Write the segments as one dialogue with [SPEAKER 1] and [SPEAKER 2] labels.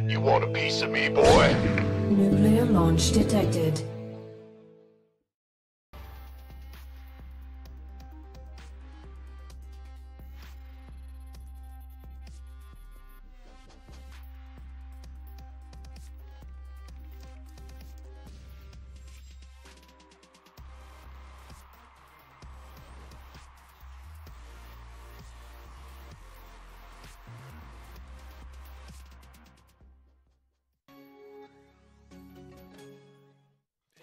[SPEAKER 1] You want a piece of me, boy?
[SPEAKER 2] Nuclear launch detected.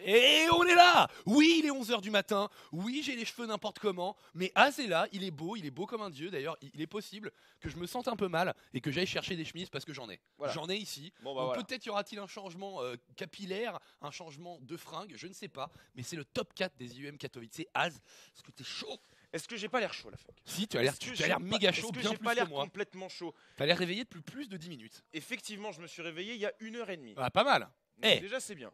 [SPEAKER 3] Et on est là. Oui, il est 11h du matin. Oui, j'ai les cheveux n'importe comment. Mais Az est là, il est beau comme un dieu. D'ailleurs, il est possible que je me sente un peu mal et que j'aille chercher des chemises parce que j'en ai.
[SPEAKER 4] Voilà.
[SPEAKER 3] J'en ai ici.
[SPEAKER 4] Bon,
[SPEAKER 3] Donc
[SPEAKER 4] voilà.
[SPEAKER 3] peut-être y aura-t-il un changement capillaire, un changement de fringue, je ne sais pas. Mais c'est le top 4 des IEM Katowice. Az, est-ce que t'es chaud?
[SPEAKER 4] Est-ce que j'ai pas l'air chaud, la fuck?
[SPEAKER 3] Si, tu as l'air méga chaud,
[SPEAKER 4] Est-ce que
[SPEAKER 3] bien
[SPEAKER 4] j'ai
[SPEAKER 3] plus
[SPEAKER 4] pas
[SPEAKER 3] que
[SPEAKER 4] l'air
[SPEAKER 3] moi.
[SPEAKER 4] complètement chaud?
[SPEAKER 3] T'as l'air réveillé depuis plus de 10 minutes.
[SPEAKER 4] Effectivement, je me suis réveillé il y a 1h30.
[SPEAKER 3] Ah, pas mal.
[SPEAKER 4] Donc
[SPEAKER 3] Eh.
[SPEAKER 4] déjà, c'est bien.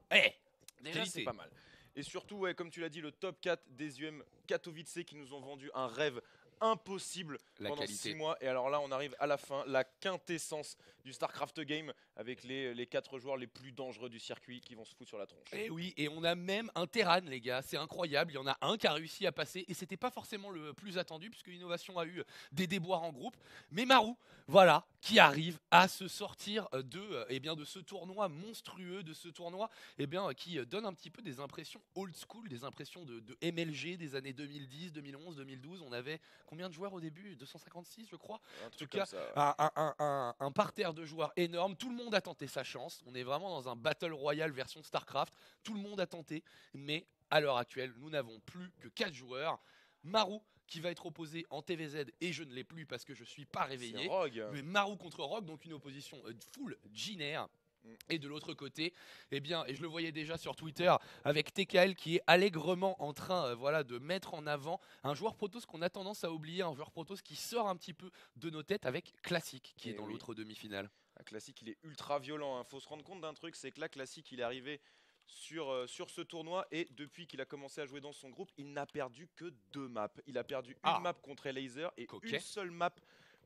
[SPEAKER 4] Déjà,
[SPEAKER 3] Qualité.
[SPEAKER 4] c'est pas mal. Et surtout, ouais, comme tu l'as dit, le top 4 des UM Katowice qui nous ont vendu un rêve impossible
[SPEAKER 3] La
[SPEAKER 4] pendant
[SPEAKER 3] qualité.
[SPEAKER 4] 6 mois. Et alors là, on arrive à la fin, la quintessence du StarCraft Game avec les 4 joueurs les plus dangereux du circuit qui vont se foutre sur la tronche.
[SPEAKER 3] Et oui, et on a même un Terran, les gars, c'est incroyable. Il y en a un qui a réussi à passer, et c'était pas forcément le plus attendu, puisque Innovation a eu des déboires en groupe. Mais Marou, voilà, qui arrive à se sortir de ce tournoi monstrueux, de ce tournoi qui donne un petit peu des impressions old school, des impressions de MLG des années 2010, 2011, 2012. On avait combien de joueurs au début? 256, je crois.
[SPEAKER 4] Un truc
[SPEAKER 3] tout cas,
[SPEAKER 4] comme ça.
[SPEAKER 3] un parterre de joueurs énorme. Tout le monde a tenté sa chance. On est vraiment dans un Battle Royale version StarCraft. Tout le monde a tenté. Mais à l'heure actuelle, nous n'avons plus que 4 joueurs. Marou qui va être opposé en TVZ et je ne l'ai plus parce que je suis pas réveillé.
[SPEAKER 4] C'est Rogue.
[SPEAKER 3] Mais Marou contre Rogue, donc une opposition full Ginaire. Et de l'autre côté, et je le voyais déjà sur Twitter avec TKL qui est allègrement en train de mettre en avant un joueur Protoss qu'on a tendance à oublier, un joueur Protoss qui sort un petit peu de nos têtes avec Classic qui est dans l'autre demi-finale.
[SPEAKER 4] Classic, il est ultra violent. Faut se rendre compte d'un truc, c'est que là, Classic, il est arrivé sur ce tournoi et depuis qu'il a commencé à jouer dans son groupe, il n'a perdu que 2 maps. Il a perdu une map contre Laser et une seule map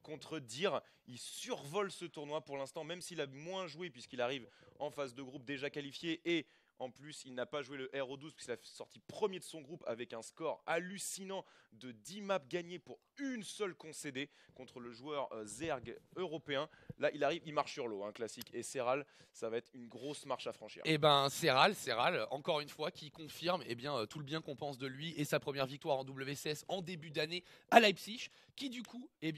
[SPEAKER 4] contre Dir. Il survole ce tournoi pour l'instant, même s'il a moins joué puisqu'il arrive en phase de groupe déjà qualifié et en plus il n'a pas joué le RO12 puisqu'il a sorti premier de son groupe avec un score hallucinant de 10 maps gagnées pour une seule concédée contre le joueur Zerg européen. Là il arrive, il marche sur l'eau, Classique. Et Serral, ça va être une grosse marche à franchir.
[SPEAKER 3] Et Serral, encore une fois, qui confirme tout le bien qu'on pense de lui et sa première victoire en WCS en début d'année à Leipzig, qui du coup est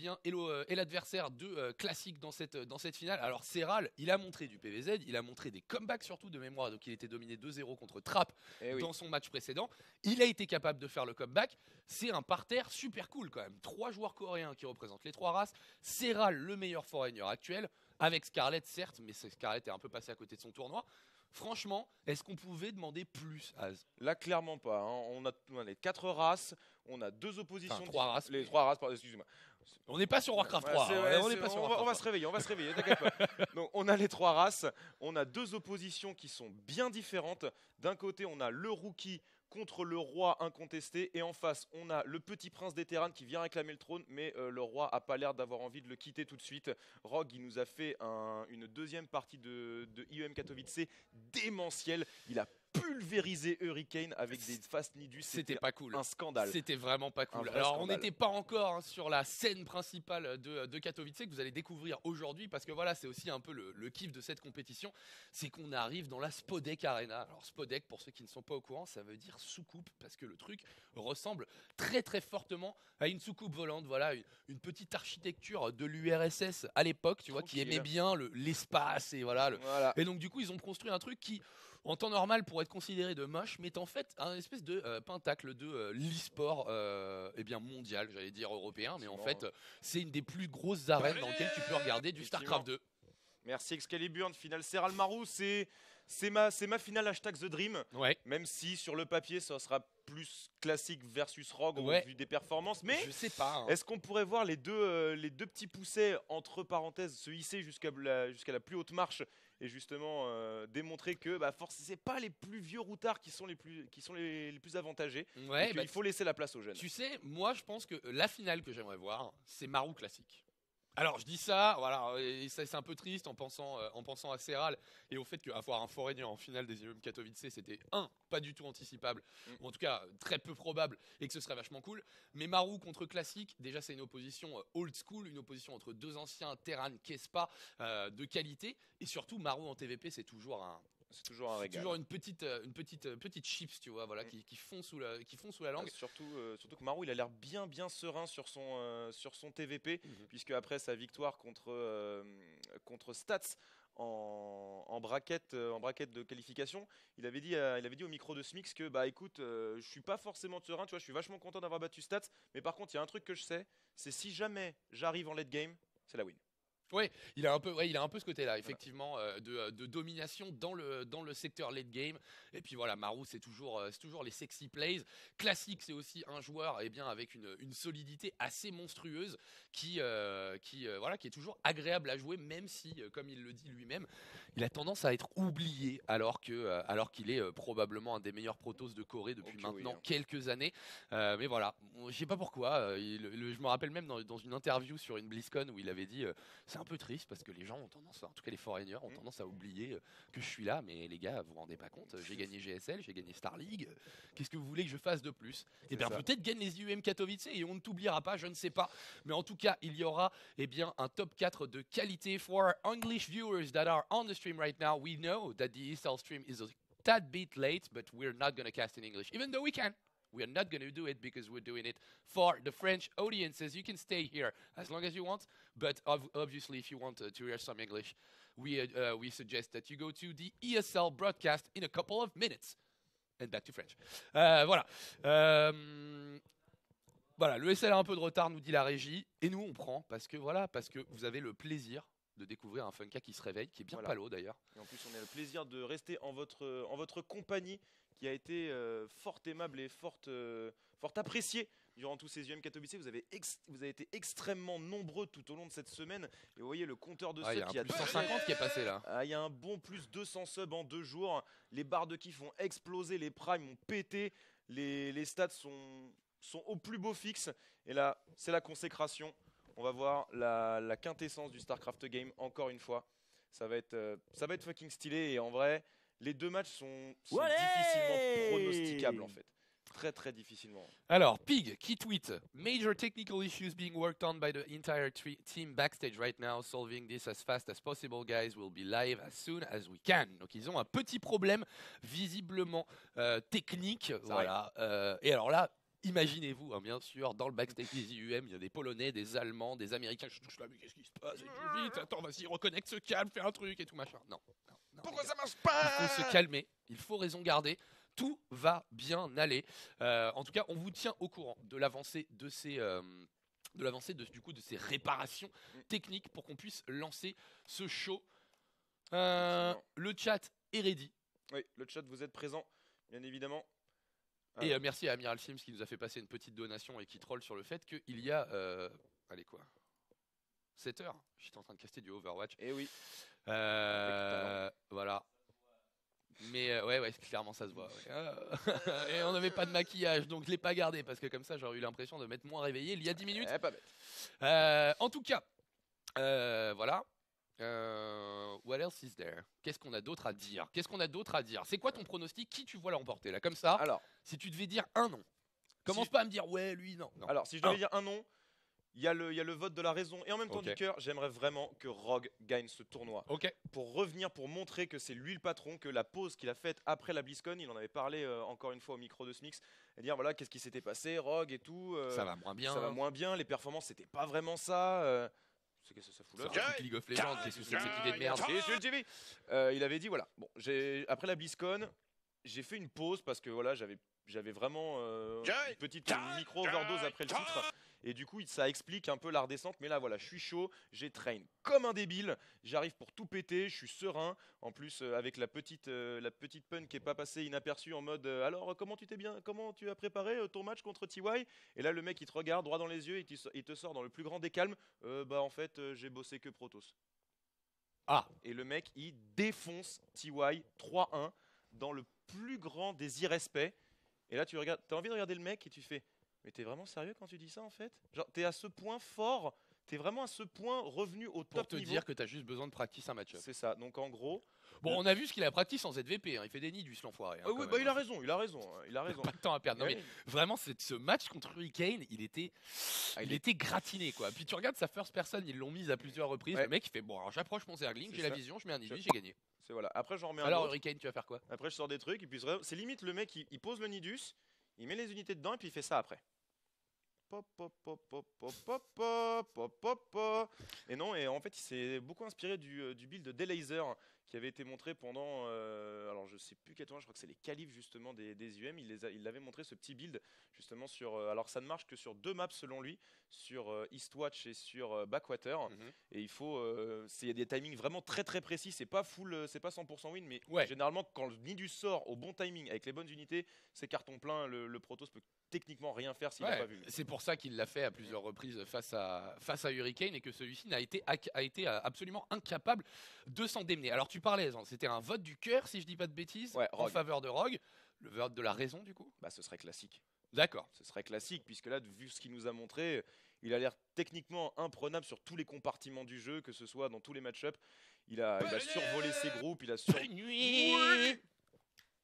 [SPEAKER 3] l'adversaire de Classic dans cette finale. Alors Serral, il a montré du PVZ, il a montré des comebacks surtout de mémoire, donc il était dominé 2-0 contre Trap dans son match précédent. Il a été capable de faire le comeback. C'est un parterre super cool quand même. 3 joueurs coréens qui représentent les 3 races. Serral, le meilleur foreigner actuel, avec Scarlett certes, mais Scarlett est un peu passé à côté de son tournoi. Franchement, est-ce qu'on pouvait demander plus, Az?
[SPEAKER 4] Là, clairement pas. On a les 4 races, on a 2 oppositions.
[SPEAKER 3] Enfin, 3 races.
[SPEAKER 4] Les 3 races, pardon, excusez-moi.
[SPEAKER 3] On n'est pas sur Warcraft 3.
[SPEAKER 4] On va se réveiller, t'inquiète pas. Donc, on a les 3 races, on a 2 oppositions qui sont bien différentes. D'un côté, on a le rookie contre le roi incontesté et en face on a le petit prince des Terrans qui vient réclamer le trône, mais le roi a pas l'air d'avoir envie de le quitter tout de suite. Rogue, il nous a fait une deuxième partie de IEM Katowice démentielle. Il a pulvérisé Hurricane avec des fast nidus.
[SPEAKER 3] C'était pas cool.
[SPEAKER 4] Un scandale.
[SPEAKER 3] C'était vraiment pas cool. Alors on n'était pas encore sur la scène principale de Katowice que vous allez découvrir aujourd'hui, parce que voilà, c'est aussi un peu le kiff de cette compétition, c'est qu'on arrive dans la Spodek Arena. Alors Spodek, pour ceux qui ne sont pas au courant, ça veut dire soucoupe, parce que le truc ressemble très très fortement à une soucoupe volante. Voilà, une petite architecture de l'URSS à l'époque, tu vois, qui aimait bien l'espace et voilà. Et donc du coup ils ont construit un truc qui, en temps normal, pourrait être considéré de moche, mais est en fait un espèce de pentacle de l'e-sport mondial, j'allais dire européen, mais en fait c'est une des plus grosses arènes dans lesquelles tu peux regarder du StarCraft 2.
[SPEAKER 4] Merci Excalibur, une finale Serral Marou, c'est ma finale hashtag The Dream, même si sur le papier ça sera plus classique versus Rogue au vu des performances, mais
[SPEAKER 3] je sais pas.
[SPEAKER 4] Est-ce qu'on pourrait voir les deux petits poussets entre parenthèses se hisser jusqu'à la plus haute marche et justement démontrer que c'est pas les plus vieux routards qui sont les plus avantagés. Il faut laisser la place aux jeunes.
[SPEAKER 3] Tu sais, moi je pense que la finale que j'aimerais voir, c'est Marou classique. Alors je dis ça, voilà, et ça c'est un peu triste en pensant à Serral et au fait qu'avoir un Foreigner en finale des IEM Katowice, c'était pas du tout anticipable, ou en tout cas très peu probable, et que ce serait vachement cool. Mais Maru contre Classic, déjà c'est une opposition old school, une opposition entre deux anciens Terran Kespa de qualité, et surtout Maru en TVP c'est toujours un régal. Toujours une petite chips, tu vois, voilà, qui fond sous la langue.
[SPEAKER 4] Surtout que Maru, il a l'air bien serein sur son TVP, puisque après sa victoire contre Stats en bracket de qualification, il avait dit au micro de Smix que bah écoute, je suis pas forcément serein, tu vois, je suis vachement content d'avoir battu Stats, mais par contre il y a un truc que je sais, c'est si jamais j'arrive en late game, c'est la win.
[SPEAKER 3] Ouais, il a un peu ce côté-là, effectivement, de domination dans le secteur late game. Et puis voilà, Maru, c'est toujours les sexy plays. Classic, c'est aussi un joueur, avec une solidité assez monstrueuse qui est toujours agréable à jouer, même si, comme il le dit lui-même, il a tendance à être oublié, alors qu'il est probablement un des meilleurs protos de Corée depuis maintenant quelques années. Mais voilà, je sais pas pourquoi. Je me rappelle même dans une interview sur une BlizzCon où il avait dit c'est un peu triste parce que les gens ont tendance, en tout cas les foreigners ont tendance à oublier que je suis là, mais les gars, vous vous rendez pas compte, j'ai gagné GSL, j'ai gagné Star League, qu'est-ce que vous voulez que je fasse de plus? Et bien peut-être gagne les IEM Katowice et on ne t'oubliera pas, je ne sais pas, mais en tout cas il y aura un top 4 de qualité. For our English viewers that are on the stream right now, we know that the ESL stream is a tad bit late, but we're not going to cast in English, even though we can. We are not going to do it because we're doing it for the French audiences. You can stay here as long as you want, but obviously, if you want to hear some English, we suggest that you go to the ESL broadcast in a couple of minutes. And back to French. Voilà. Voilà, le SL a un peu de retard, nous dit la régie, et nous on prend parce que vous avez le plaisir de découvrir un Funka qui se réveille, qui est bien palo d'ailleurs.
[SPEAKER 4] Et en plus, on a le plaisir de rester en votre compagnie, qui a été fort aimable et fort apprécié durant tous ces IEM Katowice. Vous avez été extrêmement nombreux tout au long de cette semaine. Et vous voyez le compteur de subs.
[SPEAKER 3] Il y a un plus 150 qui est passé là.
[SPEAKER 4] Il y a un bon plus 200 subs en 2 jours. Les barres de kiff ont explosé, les primes ont pété, les stats sont au plus beau fixe. Et là, c'est la consécration. On va voir la quintessence du StarCraft Game encore une fois. Ça va être fucking stylé. Et en vrai, les deux matchs sont difficilement pronosticables en fait. Très difficilement.
[SPEAKER 3] Alors, Pig qui tweet Major technical issues being worked on by the entire team backstage right now. Solving this as fast as possible, guys. We'll be live as soon as we can. Donc, ils ont un petit problème visiblement technique. Voilà. Et alors là, imaginez-vous, bien sûr, dans le backstage des IUM, il y a des Polonais, des Allemands, des Américains. Je touche là, mais qu'est-ce qui se passe? Vite, attends, vas-y, reconnecte, se calme, fais un truc et tout machin. Non.
[SPEAKER 4] Pourquoi ça marche pas?
[SPEAKER 3] Il faut se calmer, il faut raison garder. Tout va bien aller. En tout cas, on vous tient au courant de l'avancée de ces réparations techniques pour qu'on puisse lancer ce show. Le chat est ready.
[SPEAKER 4] Oui, le chat, vous êtes présent, bien évidemment.
[SPEAKER 3] Et merci à Amiral Sims qui nous a fait passer une petite donation et qui troll sur le fait qu'il y a 7 heures. J'étais en train de caster du Overwatch.
[SPEAKER 4] Et oui.
[SPEAKER 3] Voilà. Mais ouais, clairement ça se voit. Ouais. Et on n'avait pas de maquillage, donc je l'ai pas gardé parce que comme ça j'aurais eu l'impression de m'être moins réveillé il y a 10 minutes.
[SPEAKER 4] Pas bête.
[SPEAKER 3] En tout cas, voilà. What else is there? Qu'est-ce qu'on a d'autre à dire? C'est quoi ton pronostic? Qui tu vois l'emporter là comme ça?
[SPEAKER 4] Alors,
[SPEAKER 3] si tu devais dire un nom, commence pas à me dire ouais lui non.
[SPEAKER 4] Alors si je devais dire un nom, il y a le vote de la raison et en même temps du cœur. J'aimerais vraiment que Rogue gagne ce tournoi. Pour revenir, pour montrer que c'est lui le patron, que la pause qu'il a faite après la BlizzCon, il en avait parlé encore une fois au micro de Smix, et dire voilà qu'est-ce qui s'était passé, Rogue et tout.
[SPEAKER 3] Ça va moins bien.
[SPEAKER 4] Les performances c'était pas vraiment ça. C'est qu'est-ce que ça fout là?
[SPEAKER 3] League of Legends, qu'est-ce que c'est que cette idée de merde?
[SPEAKER 4] Il avait dit voilà. Bon, après la BlizzCon, j'ai fait une pause parce que voilà j'avais vraiment une petite micro-overdose après le titre. Et du coup, ça explique un peu la redescente. Mais là, voilà, je suis chaud. J'ai train comme un débile. J'arrive pour tout péter. Je suis serein. En plus, avec la petite pun qui est pas passée inaperçue en mode alors, comment tu as préparé ton match contre TY? Et là, le mec, il te regarde droit dans les yeux et il te sort dans le plus grand des calmes. En fait, j'ai bossé que Protoss. Et le mec, il défonce TY 3-1 dans le plus grand des irrespects. Et là, t'as envie de regarder le mec et tu fais mais t'es vraiment sérieux quand tu dis ça en fait? Genre, t'es à ce point fort t'es vraiment à ce point revenu au
[SPEAKER 3] Pour
[SPEAKER 4] top
[SPEAKER 3] te
[SPEAKER 4] niveau.
[SPEAKER 3] dire que t'as juste besoin de practice un match-up.
[SPEAKER 4] C'est ça. Donc en gros.
[SPEAKER 3] Bon, on a vu ce qu'il a practice en ZVP. Il fait des nidus, l'enfoiré.
[SPEAKER 4] Oui, bah, il a raison. Il a raison.
[SPEAKER 3] Pas de temps à perdre. Non,
[SPEAKER 4] Ouais.
[SPEAKER 3] mais vraiment, ce match contre Hurricane, il était gratiné, quoi. Puis tu regardes sa first person, ils l'ont mise à plusieurs reprises.
[SPEAKER 4] Ouais.
[SPEAKER 3] Le mec, il fait bon, alors j'approche mon zergling,
[SPEAKER 4] C'est
[SPEAKER 3] j'ai la
[SPEAKER 4] ça.
[SPEAKER 3] vision, je mets un nidus,
[SPEAKER 4] Je-
[SPEAKER 3] j'ai gagné.
[SPEAKER 4] C'est voilà. Après, j'en remets un
[SPEAKER 3] Alors
[SPEAKER 4] autre.
[SPEAKER 3] Hurricane, tu vas faire quoi?
[SPEAKER 4] Après, je sors des trucs. Et puis, c'est limite le mec, il pose le nidus, il met les unités dedans et puis il fait ça après. Pop, pop, pop, pop, pop, pop, pop, pop, pop, pop. Et non, et en fait, il s'est beaucoup inspiré du build de Laser qui avait été montré pendant. Alors, je sais plus quel tournoi, je crois que c'est les qualifs justement des UM. Il l'avait montré ce petit build justement sur. Alors, ça ne marche que sur 2 maps selon lui, sur Eastwatch et sur Backwater.
[SPEAKER 3] Mhm.
[SPEAKER 4] Et il faut. Il y a des timings vraiment très très précis. C'est pas full, c'est pas 100% win, mais
[SPEAKER 3] Ouais.
[SPEAKER 4] généralement, quand le Nidus sort au bon timing avec les bonnes unités, c'est carton plein. Le Protoss peut techniquement rien faire s'il n'a
[SPEAKER 3] Ouais,
[SPEAKER 4] pas vu.
[SPEAKER 3] c'est pour ça qu'il l'a fait à plusieurs reprises face à Hurricane et que celui-ci a été absolument incapable de s'en démener. Alors tu parlais, hein, c'était un vote du cœur, si je dis pas de bêtises,
[SPEAKER 4] Ouais,
[SPEAKER 3] en
[SPEAKER 4] Rogue.
[SPEAKER 3] faveur de Rogue. Le vote de la raison, du coup.
[SPEAKER 4] Bah, ce serait classique.
[SPEAKER 3] D'accord.
[SPEAKER 4] Ce serait classique, puisque là, vu ce qu'il nous a montré, il a l'air techniquement imprenable sur tous les compartiments du jeu, que ce soit dans tous les match-ups. Il a survolé ses groupes, il a
[SPEAKER 3] Bonne nuit.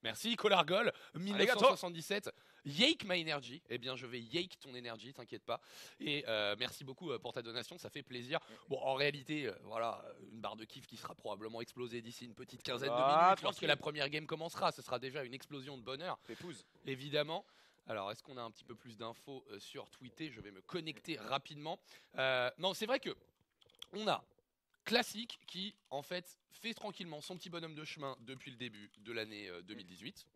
[SPEAKER 3] Merci Colargol, 1977. Yake my energy. Eh bien, je vais yake ton énergie, t'inquiète pas. Et merci beaucoup pour ta donation, ça fait plaisir. Bon, en réalité, voilà, une barre de kiff qui sera probablement explosée d'ici une petite quinzaine de minutes. Lorsque
[SPEAKER 4] tranquille.
[SPEAKER 3] la première game commencera, ce sera déjà une explosion de bonheur,
[SPEAKER 4] Épouse.
[SPEAKER 3] évidemment. Alors, est-ce qu'on a un petit peu plus d'infos sur Twitter? Je vais me connecter rapidement. Non, c'est vrai que on a Classic qui, en fait, fait tranquillement son petit bonhomme de chemin depuis le début de l'année 2018,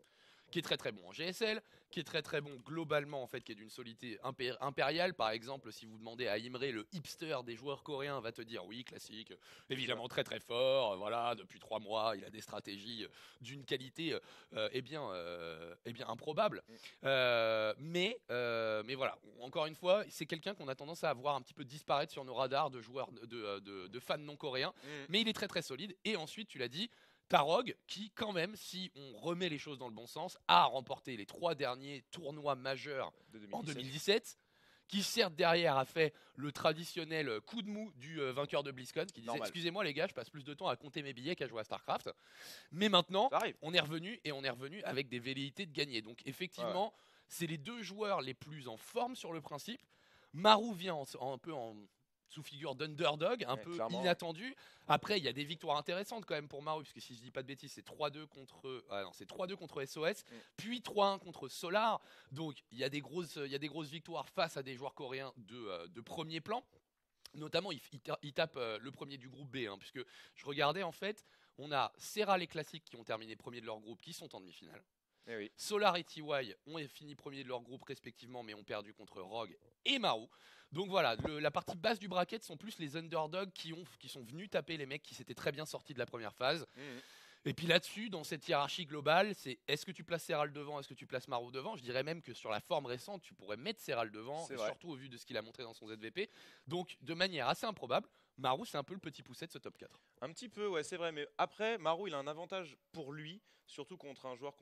[SPEAKER 3] qui est très très bon en GSL, qui est très très bon globalement, en fait, qui est d'une solidité impériale. Par exemple, si vous demandez à Imre, le hipster des joueurs coréens, va te dire oui, Classic, évidemment très très fort, voilà, depuis 3 mois, il a des stratégies d'une qualité eh bien improbable. Mais voilà, encore une fois, c'est quelqu'un qu'on a tendance à voir un petit peu disparaître sur nos radars de joueurs, de fans non coréens, mais il est très très solide. Et ensuite, tu l'as dit, Tarog, qui quand même, si on remet les choses dans le bon sens, a remporté les 3 derniers tournois majeurs en 2017, qui certes derrière a fait le traditionnel coup de mou du vainqueur de BlizzCon, qui disait
[SPEAKER 4] Normal.
[SPEAKER 3] excusez-moi les gars, je passe plus de temps à compter mes billets qu'à jouer à StarCraft. Mais maintenant,
[SPEAKER 4] Ça arrive.
[SPEAKER 3] on est revenu avec des velléités de gagner. Donc effectivement, c'est les 2 joueurs les plus en forme sur le principe. Maru vient un peu sous figure d'underdog, un peu
[SPEAKER 4] clairement.
[SPEAKER 3] inattendu. Après, il y a des victoires intéressantes quand même pour Maru, puisque si je dis pas de bêtises, c'est 3-2 contre SOS, puis 3-1 contre Solar. Donc il y a des grosses victoires face à des joueurs coréens de premier plan. Notamment, il tape le premier du groupe B, hein, puisque je regardais en fait, on a Serral et Classic qui ont terminé premier de leur groupe, qui sont en demi-finale.
[SPEAKER 4] Eh oui.
[SPEAKER 3] Solar et TY ont fini premier de leur groupe respectivement, mais ont perdu contre Rogue et Maru. Donc voilà, la partie basse du bracket sont plus les underdogs qui sont venus taper les mecs qui s'étaient très bien sortis de la première phase. Et puis là-dessus, dans cette hiérarchie globale, c'est est-ce que tu places Serral devant, est-ce que tu places Maru devant? Je dirais même que sur la forme récente, tu pourrais mettre Serral devant,
[SPEAKER 4] C'est vrai.
[SPEAKER 3] surtout au vu de ce qu'il a montré dans son ZVP. Donc de manière assez improbable, Maru c'est un peu le petit pousset de ce top 4.
[SPEAKER 4] Un petit peu, ouais, c'est vrai. Mais après, Maru, il a un avantage pour lui, surtout contre un joueur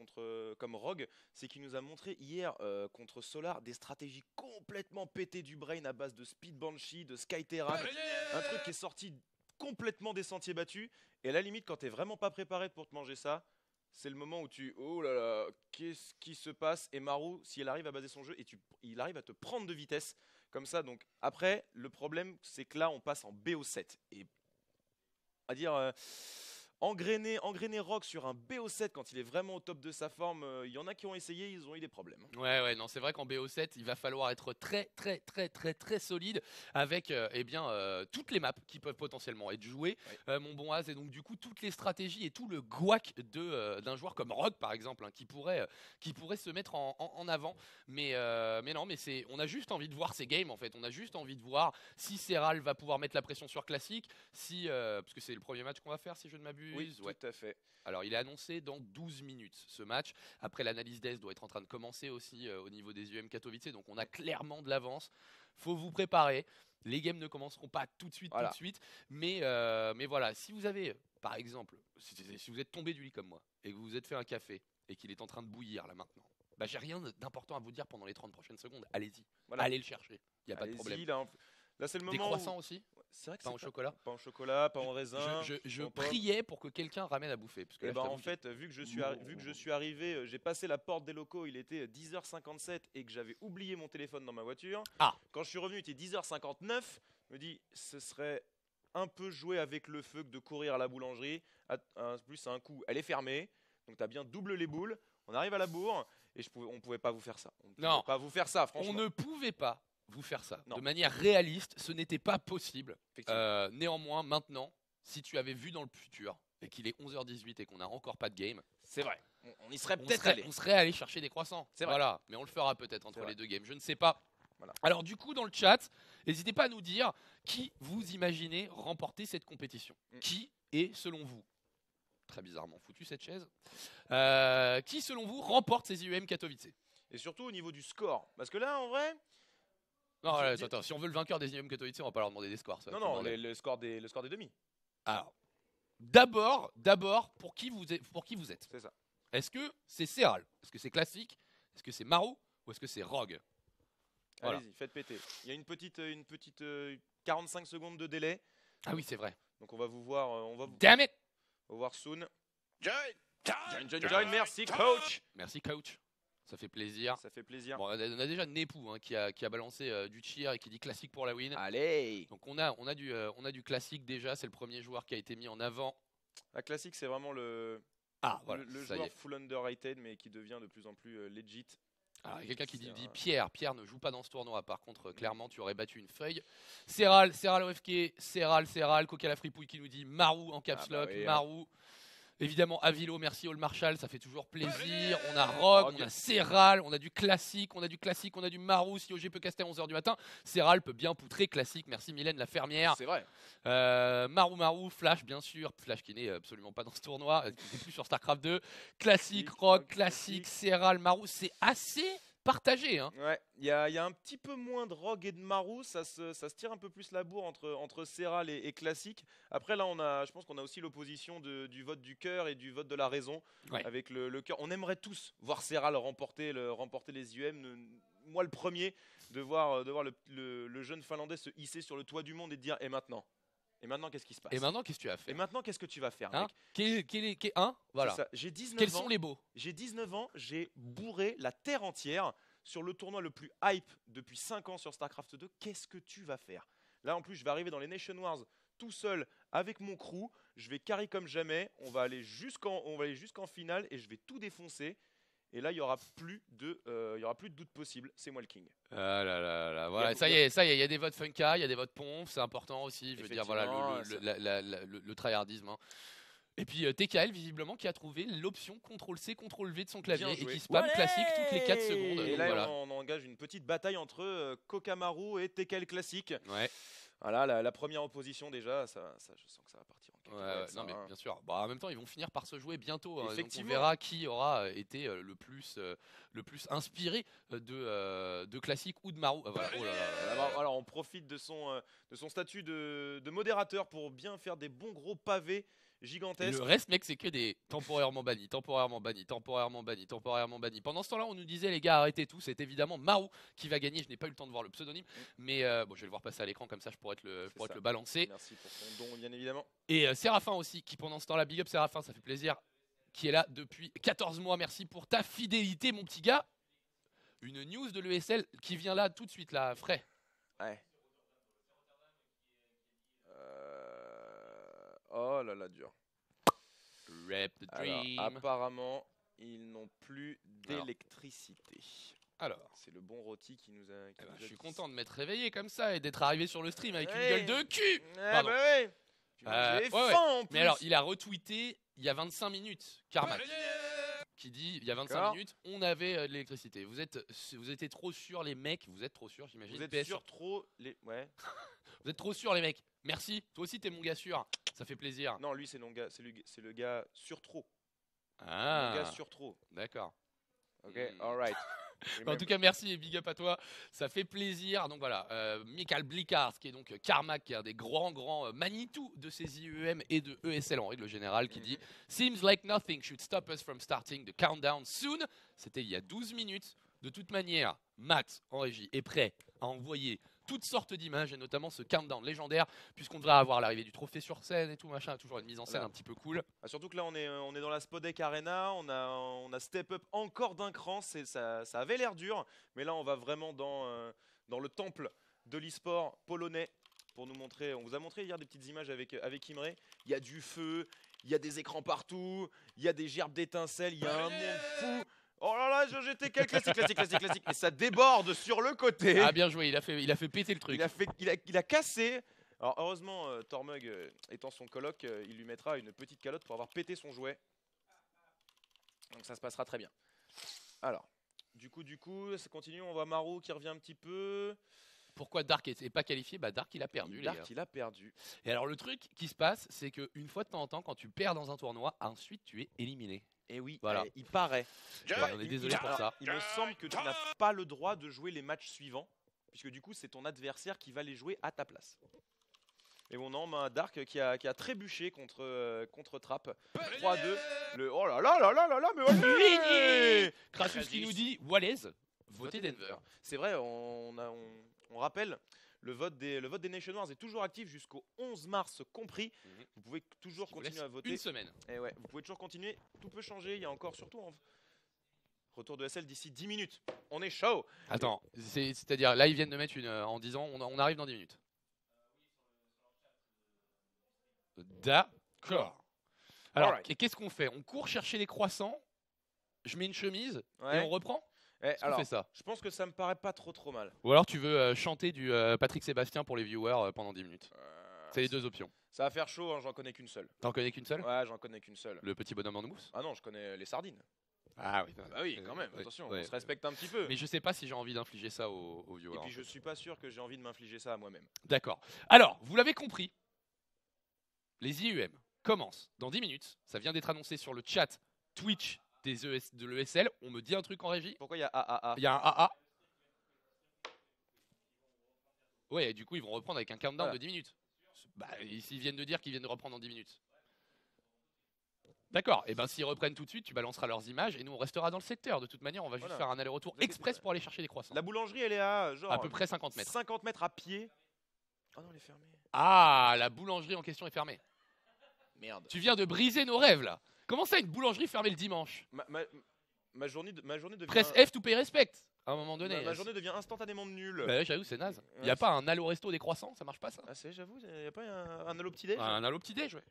[SPEAKER 4] comme Rogue, c'est qu'il nous a montré hier contre Solar des stratégies complètement pétées du brain à base de Speed Banshee, de Sky Terran, un truc qui est sorti complètement des sentiers battus. Et à la limite, quand t'es vraiment pas préparé pour te manger ça, c'est le moment où oh là là, qu'est-ce qui se passe? Et Maru, si elle arrive à baser son jeu, il arrive à te prendre de vitesse comme ça. Donc après, le problème, c'est que là, on passe en BO7. Et à dire engrainer Rogue sur un BO7 quand il est vraiment au top de sa forme, il y en a qui ont essayé, ils ont eu des problèmes.
[SPEAKER 3] Ouais, non, c'est vrai qu'en BO7, il va falloir être très, très, très, très, très solide avec toutes les maps qui peuvent potentiellement être jouées, mon bon Az, et donc du coup, toutes les stratégies et tout le guac d'un joueur comme Rogue, par exemple, hein, qui pourrait se mettre en avant. Mais non, mais on a juste envie de voir ces games, en fait. On a juste envie de voir si Serral va pouvoir mettre la pression sur Classic, parce que c'est le premier match qu'on va faire, si je ne m'abuse.
[SPEAKER 4] Oui, tout à fait.
[SPEAKER 3] Alors, il est annoncé dans 12 minutes, ce match. Après, l'analyse d'Est doit être en train de commencer aussi au niveau des UM Katowice. Donc, on a clairement de l'avance. Faut vous préparer. Les games ne commenceront pas tout de suite. Mais voilà, si vous avez, par exemple, si vous êtes tombé du lit comme moi et que vous vous êtes fait un café et qu'il est en train de bouillir là maintenant, j'ai rien d'important à vous dire pendant les 30 prochaines secondes. Allez-y. Allez le chercher. Il n'y a pas de problème.
[SPEAKER 4] Là, c'est le
[SPEAKER 3] Des
[SPEAKER 4] moment
[SPEAKER 3] croissants
[SPEAKER 4] où...
[SPEAKER 3] aussi.
[SPEAKER 4] C'est vrai que
[SPEAKER 3] Pain
[SPEAKER 4] c'est
[SPEAKER 3] au chocolat.
[SPEAKER 4] pain au chocolat, pain au raisin.
[SPEAKER 3] Je
[SPEAKER 4] pain aux pommes.
[SPEAKER 3] priais pour que quelqu'un ramène à bouffer. Parce que
[SPEAKER 4] Et
[SPEAKER 3] là,
[SPEAKER 4] ben
[SPEAKER 3] je
[SPEAKER 4] en
[SPEAKER 3] t'avoue que
[SPEAKER 4] fait, vu que je suis arrivé, j'ai passé la porte des locaux, il était 10h57 et que j'avais oublié mon téléphone dans ma voiture.
[SPEAKER 3] Ah.
[SPEAKER 4] Quand je suis revenu, il était 10h59. Je me dis, ce serait un peu jouer avec le feu que de courir à la boulangerie. Plus, à un coup, elle est fermée. Donc, tu as bien double les boules. On arrive à la bourre et on pouvait pas vous faire ça. On ne pouvait
[SPEAKER 3] Non.
[SPEAKER 4] pas vous faire ça, franchement.
[SPEAKER 3] on ne pouvait pas vous faire ça.
[SPEAKER 4] Non.
[SPEAKER 3] De manière réaliste, ce n'était pas possible.
[SPEAKER 4] Effectivement.
[SPEAKER 3] Néanmoins, maintenant, si tu avais vu dans le futur et qu'il est 11h18 et qu'on n'a encore pas de game,
[SPEAKER 4] C'est vrai. On y serait
[SPEAKER 3] on
[SPEAKER 4] peut-être
[SPEAKER 3] serait,
[SPEAKER 4] allé.
[SPEAKER 3] on serait allé chercher des croissants.
[SPEAKER 4] C'est vrai.
[SPEAKER 3] Voilà, mais on le fera peut-être entre
[SPEAKER 4] C'est
[SPEAKER 3] les
[SPEAKER 4] vrai.
[SPEAKER 3] deux games. Je ne sais pas.
[SPEAKER 4] Voilà.
[SPEAKER 3] Alors du coup, dans le chat, n'hésitez pas à nous dire qui vous imaginez remporter cette compétition. Qui est, selon vous, très bizarrement foutu cette chaise, qui selon vous remporte ces IEM Katowice?
[SPEAKER 4] Et surtout au niveau du score. Parce que là, en vrai.
[SPEAKER 3] Non,
[SPEAKER 4] Dis-
[SPEAKER 3] attends, si on veut le vainqueur des IEM Katowice, on va pas leur demander des scores. ça va
[SPEAKER 4] Non,
[SPEAKER 3] être le
[SPEAKER 4] non,
[SPEAKER 3] bordel.
[SPEAKER 4] le score des demi.
[SPEAKER 3] Alors, d'abord, pour qui vous êtes?
[SPEAKER 4] C'est ça.
[SPEAKER 3] Est-ce que c'est Serral? Est-ce que c'est classique? Est-ce que c'est Maro? Ou est-ce que c'est Rogue? Voilà.
[SPEAKER 4] Allez-y, faites péter. Il y a une petite 45 secondes de délai.
[SPEAKER 3] Ah oui, c'est vrai.
[SPEAKER 4] Donc on va vous voir,
[SPEAKER 3] Damn it!
[SPEAKER 4] on va voir soon. Join, merci coach.
[SPEAKER 3] Merci coach, ça fait plaisir.
[SPEAKER 4] Ça fait plaisir.
[SPEAKER 3] Bon, on a déjà Nepou hein, qui a balancé du cheer et qui dit classique pour la win.
[SPEAKER 4] Allez.
[SPEAKER 3] Donc on a du classique déjà, c'est le premier joueur qui a été mis en avant.
[SPEAKER 4] La classique, c'est vraiment le
[SPEAKER 3] Voilà,
[SPEAKER 4] le
[SPEAKER 3] ça y
[SPEAKER 4] joueur
[SPEAKER 3] est.
[SPEAKER 4] full underrated, mais qui devient de plus en plus legit.
[SPEAKER 3] Alors, il y a quelqu'un qui
[SPEAKER 4] C'est
[SPEAKER 3] dit
[SPEAKER 4] un-
[SPEAKER 3] Pierre ne joue pas dans ce tournoi. Par contre, clairement, tu aurais battu une feuille. Serral OFK, Serral, Coca la fripouille qui nous dit Marou en caps
[SPEAKER 4] Ah bah
[SPEAKER 3] lock,
[SPEAKER 4] oui, hein.
[SPEAKER 3] Marou. Évidemment, Avilo, merci All Marshall, ça fait toujours plaisir. On a Rogue,
[SPEAKER 4] Rogue.
[SPEAKER 3] on a Serral, on a du classique, on a du Marou. Si OG peut caster à 11h du matin, Serral peut bien poutrer classique. Merci Mylène la fermière.
[SPEAKER 4] C'est vrai.
[SPEAKER 3] Marou, Flash bien sûr, Flash qui n'est absolument pas dans ce tournoi, qui n'est plus sur StarCraft 2. Classique,
[SPEAKER 4] Rogue,
[SPEAKER 3] Rogue,
[SPEAKER 4] classique.
[SPEAKER 3] classique, Serral, Marou, c'est assez partagé. Hein.
[SPEAKER 4] Ouais, il y a un petit peu moins de Rogue et de Marou, ça se tire un peu plus la bourre entre Serral et Classique. Après là, je pense qu'on a aussi l'opposition du vote du cœur et du vote de la raison.
[SPEAKER 3] Ouais.
[SPEAKER 4] Avec le cœur, on aimerait tous voir Serral remporter les IEM. Moi le premier, de voir le jeune Finlandais se hisser sur le toit du monde et de dire et maintenant qu'est-ce qui se passe?
[SPEAKER 3] Et maintenant, qu'est-ce que tu as fait
[SPEAKER 4] Et maintenant qu'est-ce que tu vas faire,
[SPEAKER 3] hein
[SPEAKER 4] mec?
[SPEAKER 3] Voilà.
[SPEAKER 4] C'est ça. J'ai 19
[SPEAKER 3] Quels
[SPEAKER 4] ans.
[SPEAKER 3] sont les beaux?
[SPEAKER 4] J'ai 19 ans, j'ai bourré la terre entière sur le tournoi le plus hype depuis 5 ans sur StarCraft 2. Qu'est-ce que tu vas faire? Là, en plus, je vais arriver dans les Nation Wars tout seul avec mon crew. Je vais carry comme jamais. On va aller jusqu'en finale et je vais tout défoncer. Et là, il n'y aura plus de doute possible. C'est moi le king.
[SPEAKER 3] Ah là là là, voilà,
[SPEAKER 4] Il y a-
[SPEAKER 3] ça y est, il y a des votes Funka, il y a des votes Ponf, c'est important aussi. Je veux dire, voilà,
[SPEAKER 4] Effectivement,
[SPEAKER 3] le tryhardisme. Hein. Et puis TKL, visiblement, qui a trouvé l'option CTRL-C, CTRL-V de son clavier
[SPEAKER 4] Bien
[SPEAKER 3] et
[SPEAKER 4] joué.
[SPEAKER 3] qui spam
[SPEAKER 4] Ouais.
[SPEAKER 3] classique toutes les 4 secondes.
[SPEAKER 4] Et
[SPEAKER 3] Donc
[SPEAKER 4] là,
[SPEAKER 3] voilà.
[SPEAKER 4] on engage une petite bataille entre Kokamaru et TKL Classique.
[SPEAKER 3] Ouais.
[SPEAKER 4] Voilà, la première opposition déjà, ça, je sens que ça va partir en
[SPEAKER 3] Ouais,
[SPEAKER 4] cacahuète, ça,
[SPEAKER 3] non mais
[SPEAKER 4] hein.
[SPEAKER 3] bien sûr. Bon, en même temps, ils vont finir par se jouer bientôt. Hein, donc on
[SPEAKER 4] Effectivement.
[SPEAKER 3] verra qui aura été le plus inspiré de classique ou de Marou. Ah, voilà. Oh là là là là là.
[SPEAKER 4] Alors, on profite de son statut de modérateur pour bien faire des bons gros pavés
[SPEAKER 3] Et
[SPEAKER 4] gigantesques.
[SPEAKER 3] le reste, mec, c'est que des temporairement bannis, temporairement bannis, temporairement bannis, temporairement bannis. Pendant ce temps-là, on nous disait, les gars, arrêtez tout. C'est évidemment Marou qui va gagner. Je n'ai pas eu le temps de voir le pseudonyme, mais bon, je vais le voir passer à l'écran comme ça, je pourrais te le balancer.
[SPEAKER 4] Merci pour ton don, bien évidemment.
[SPEAKER 3] Et Séraphin aussi, qui pendant ce temps-là, big up Séraphin, ça fait plaisir, qui est là depuis 14 mois. Merci pour ta fidélité, mon petit gars. Une news de l'ESL qui vient là tout de suite, là, frais.
[SPEAKER 4] Ouais. Oh là là, dur.
[SPEAKER 3] Rap the
[SPEAKER 4] Alors,
[SPEAKER 3] dream.
[SPEAKER 4] apparemment, ils n'ont plus d'électricité.
[SPEAKER 3] Alors,
[SPEAKER 4] C'est le bon rôti qui nous a.
[SPEAKER 3] eh ben, je suis content de m'être réveillé comme ça et d'être arrivé sur le stream avec
[SPEAKER 4] Ouais.
[SPEAKER 3] une gueule de cul.
[SPEAKER 4] Ah
[SPEAKER 3] Pardon.
[SPEAKER 4] bah ouais. J'ai
[SPEAKER 3] Ouais,
[SPEAKER 4] faim
[SPEAKER 3] ouais.
[SPEAKER 4] en plus.
[SPEAKER 3] Mais alors, il a retweeté il y a 25 minutes, Carmack, qui dit il y a 25
[SPEAKER 4] D'accord.
[SPEAKER 3] minutes, on avait de l'électricité. Vous étiez trop sûrs, les mecs. Vous êtes trop sûrs, j'imagine.
[SPEAKER 4] Vous êtes
[SPEAKER 3] PS.
[SPEAKER 4] sûr trop les. Ouais.
[SPEAKER 3] Vous êtes trop sûrs, les mecs. Merci. Toi aussi, t'es mon gars sûr. Ça fait plaisir.
[SPEAKER 4] Non, lui c'est le gars sur trop. Le
[SPEAKER 3] Ah,
[SPEAKER 4] gars sur trop.
[SPEAKER 3] d'accord.
[SPEAKER 4] Ok,
[SPEAKER 3] Hmm.
[SPEAKER 4] alright.
[SPEAKER 3] En tout cas, merci et big up à toi. Ça fait plaisir. Donc voilà, Michael Blikars, qui est donc Carmack, qui est un des grands Manitou de ces IEM et de ESL en règle générale, qui dit Seems like nothing should stop us from starting the countdown soon. C'était il y a 12 minutes. De toute manière, Matt en régie est prêt à envoyer toutes sortes d'images et notamment ce countdown légendaire puisqu'on devrait avoir l'arrivée du trophée sur scène et tout machin, toujours une mise en scène un petit peu cool.
[SPEAKER 4] Ah, surtout que là on est dans la Spodek Arena, on a step up encore d'un cran, ça avait l'air dur, mais là on va vraiment dans le temple de l'e-sport polonais pour nous montrer. On vous a montré hier des petites images avec Imre. Il y a du feu, il y a des écrans partout, il y a des gerbes d'étincelles, il y a un monde fou. Oh là là, j'étais quel classique. Et ça déborde sur le côté.
[SPEAKER 3] Ah bien joué, il a fait péter le truc.
[SPEAKER 4] Il a cassé. Alors heureusement, Tormug étant son coloc, il lui mettra une petite calotte pour avoir pété son jouet. Donc ça se passera très bien. Alors, du coup, ça continue. On voit Maru qui revient un petit peu.
[SPEAKER 3] Pourquoi Dark n'est pas qualifié? Bah Dark il a perdu.
[SPEAKER 4] Dark il a perdu.
[SPEAKER 3] Et alors le truc qui se passe, c'est qu'une fois de temps en temps, quand tu perds dans un tournoi, ensuite tu es éliminé.
[SPEAKER 4] Et oui,
[SPEAKER 3] voilà.
[SPEAKER 4] Il paraît.
[SPEAKER 3] On est désolé pour ça.
[SPEAKER 4] Il me semble que tu n'as pas le droit de jouer les matchs suivants, puisque du coup c'est ton adversaire qui va les jouer à ta place. Et bon, non, Dark qui a trébuché contre Trap. 3-2. Oh là là, mais
[SPEAKER 3] Fini. Krasus qui nous dit Wallace, votez Denver.
[SPEAKER 4] C'est vrai, on rappelle, le vote des Nation Wars est toujours actif jusqu'au 11 mars compris. Vous pouvez toujours continuer à voter.
[SPEAKER 3] Une semaine.
[SPEAKER 4] Et ouais, vous pouvez toujours continuer. Tout peut changer. Il y a encore surtout retour de SL d'ici 10 minutes. On est chaud.
[SPEAKER 3] Attends, c'est-à-dire là ils viennent de mettre en disant on arrive dans 10 minutes. D'accord. Alors, qu'est-ce qu'on fait? On court chercher les croissants, je mets une chemise et on reprend?
[SPEAKER 4] Alors,
[SPEAKER 3] fait ça.
[SPEAKER 4] Je pense que ça me paraît pas trop mal.
[SPEAKER 3] Ou alors tu veux chanter du Patrick Sébastien pour les viewers pendant 10 minutes. C'est les deux options.
[SPEAKER 4] Ça va faire chaud, hein, j'en connais qu'une seule.
[SPEAKER 3] T'en connais qu'une seule?
[SPEAKER 4] Ouais, j'en connais qu'une seule.
[SPEAKER 3] Le petit bonhomme en mousse?
[SPEAKER 4] Ah non, je connais les sardines.
[SPEAKER 3] Ah oui.
[SPEAKER 4] Bah oui, quand même, attention, on se respecte un petit peu.
[SPEAKER 3] Mais je sais pas si j'ai envie d'infliger ça aux viewers.
[SPEAKER 4] Et puis je suis pas sûr que j'ai envie de m'infliger ça à moi-même.
[SPEAKER 3] D'accord. Alors, vous l'avez compris, les IUM commencent dans 10 minutes. Ça vient d'être annoncé sur le chat Twitch de l'ESL. On me dit un truc en régie?
[SPEAKER 4] Pourquoi il y a AAA?
[SPEAKER 3] Il y a un AA. Ouais, du coup, ils vont reprendre avec un countdown de 10 minutes. Bah, s'ils viennent de dire qu'ils viennent de reprendre dans 10 minutes. D'accord, et ben s'ils reprennent tout de suite, tu balanceras leurs images et nous on restera dans le secteur. De toute manière, on va juste faire un aller-retour express pour aller chercher des croissants.
[SPEAKER 4] La boulangerie, elle est à genre
[SPEAKER 3] à peu près 50 mètres.
[SPEAKER 4] 50 mètres à pied. Oh non, elle est fermée.
[SPEAKER 3] Ah, la boulangerie en question est fermée.
[SPEAKER 4] Merde.
[SPEAKER 3] Tu viens de briser nos rêves là. Comment ça, une boulangerie fermée le dimanche?
[SPEAKER 4] Ma journée devient...
[SPEAKER 3] Presse F to pay respect. À un moment donné.
[SPEAKER 4] Ma journée devient instantanément nulle.
[SPEAKER 3] Bah, j'avoue, c'est naze. Il n'y a pas un allo resto des croissants, ça marche pas ça?
[SPEAKER 4] Ah, j'avoue, il n'y a pas un allo petit déj?
[SPEAKER 3] Un allo petit déj, ouais.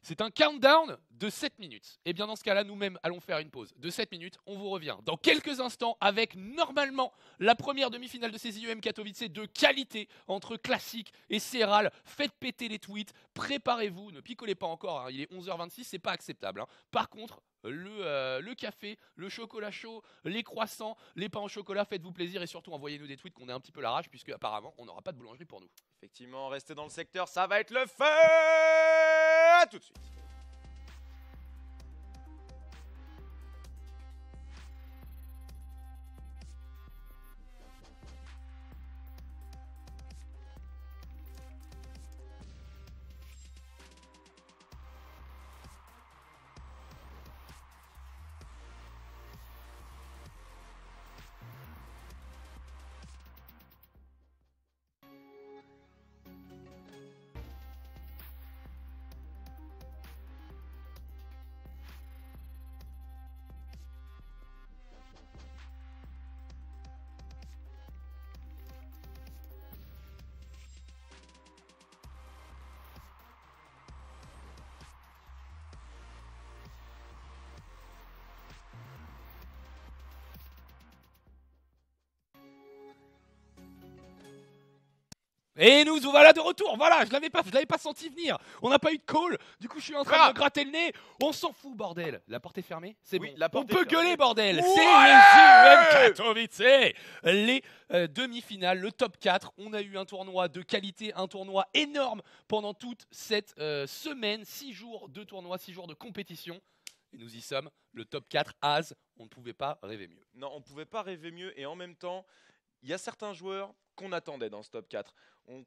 [SPEAKER 3] C'est un countdown de 7 minutes. Et bien dans ce cas-là, nous-mêmes allons faire une pause de 7 minutes. On vous revient dans quelques instants avec normalement la première demi-finale de ces IEM Katowice de qualité entre Classic et Serral. Faites péter les tweets, préparez-vous, ne picolez pas encore, hein. Il est 11h26, c'est pas acceptable, hein. Par contre, le café, le chocolat chaud, les croissants, les pains au chocolat, faites-vous plaisir et surtout envoyez-nous des tweets qu'on ait un petit peu la rage puisque apparemment on n'aura pas de boulangerie pour nous.
[SPEAKER 4] Effectivement, restez dans le secteur, ça va être le feu. À tout de suite.
[SPEAKER 3] Et nous voilà de retour, voilà, je l'avais pas senti venir. On n'a pas eu de call, du coup je suis en train de me gratter le nez. On s'en fout, bordel. La porte est fermée, c'est bon. On peut gueuler, bordel. C'est les IEM Katowice. Les demi-finales, le top 4. On a eu un tournoi de qualité, un tournoi énorme pendant toute cette semaine. 6 jours de tournoi, 6 jours de compétition. Et nous y sommes, le top 4 as, on ne pouvait pas rêver mieux.
[SPEAKER 4] Non, on ne pouvait pas rêver mieux et en même temps, il y a certains joueurs qu'on attendait dans ce top 4,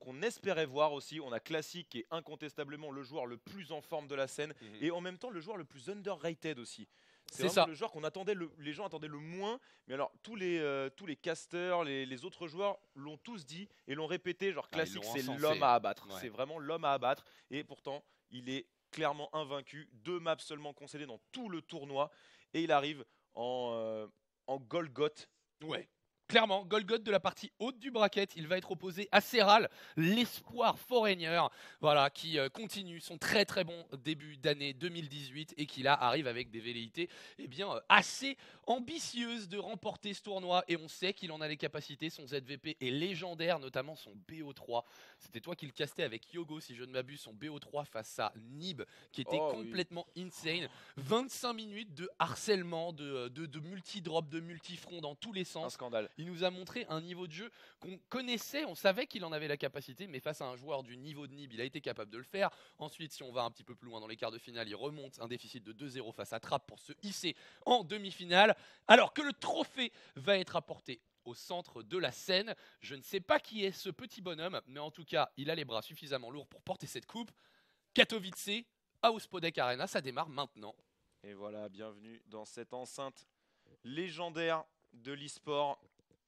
[SPEAKER 4] qu'on espérait voir aussi. On a Classic qui est incontestablement le joueur le plus en forme de la scène et en même temps le joueur le plus underrated aussi. C'est vraiment le joueur qu'on attendait, les gens attendaient le moins. Mais alors, tous les casters, les autres joueurs l'ont tous dit et l'ont répété. Genre, classique, c'est l'homme à abattre. Ouais. C'est vraiment l'homme à abattre. Et pourtant, il est clairement invaincu. 2 maps seulement concédées dans tout le tournoi. Et il arrive en Golgoth.
[SPEAKER 3] Ouais. Clairement, Golgoth de la partie haute du bracket, il va être opposé à Serral, l'espoir foreigner, voilà, qui continue son très très bon début d'année 2018 et qui là arrive avec des velléités assez ambitieuses de remporter ce tournoi. Et on sait qu'il en a les capacités, son ZVP est légendaire, notamment son BO3. C'était toi qui le castais avec Yogo, si je ne m'abuse, son BO3 face à Nib, qui était complètement insane. 25 minutes de harcèlement, de multi-drop, de multi-front dans tous les sens.
[SPEAKER 4] Un scandale.
[SPEAKER 3] Il nous a montré un niveau de jeu qu'on connaissait, on savait qu'il en avait la capacité, mais face à un joueur du niveau de Nib, il a été capable de le faire. Ensuite, si on va un petit peu plus loin dans les quarts de finale, il remonte un déficit de 2-0 face à Trapp pour se hisser en demi-finale, alors que le trophée va être apporté au centre de la scène. Je ne sais pas qui est ce petit bonhomme, mais en tout cas, il a les bras suffisamment lourds pour porter cette coupe. Katowice, à Spodek Arena, ça démarre maintenant.
[SPEAKER 4] Et voilà, bienvenue dans cette enceinte légendaire de l'e-sport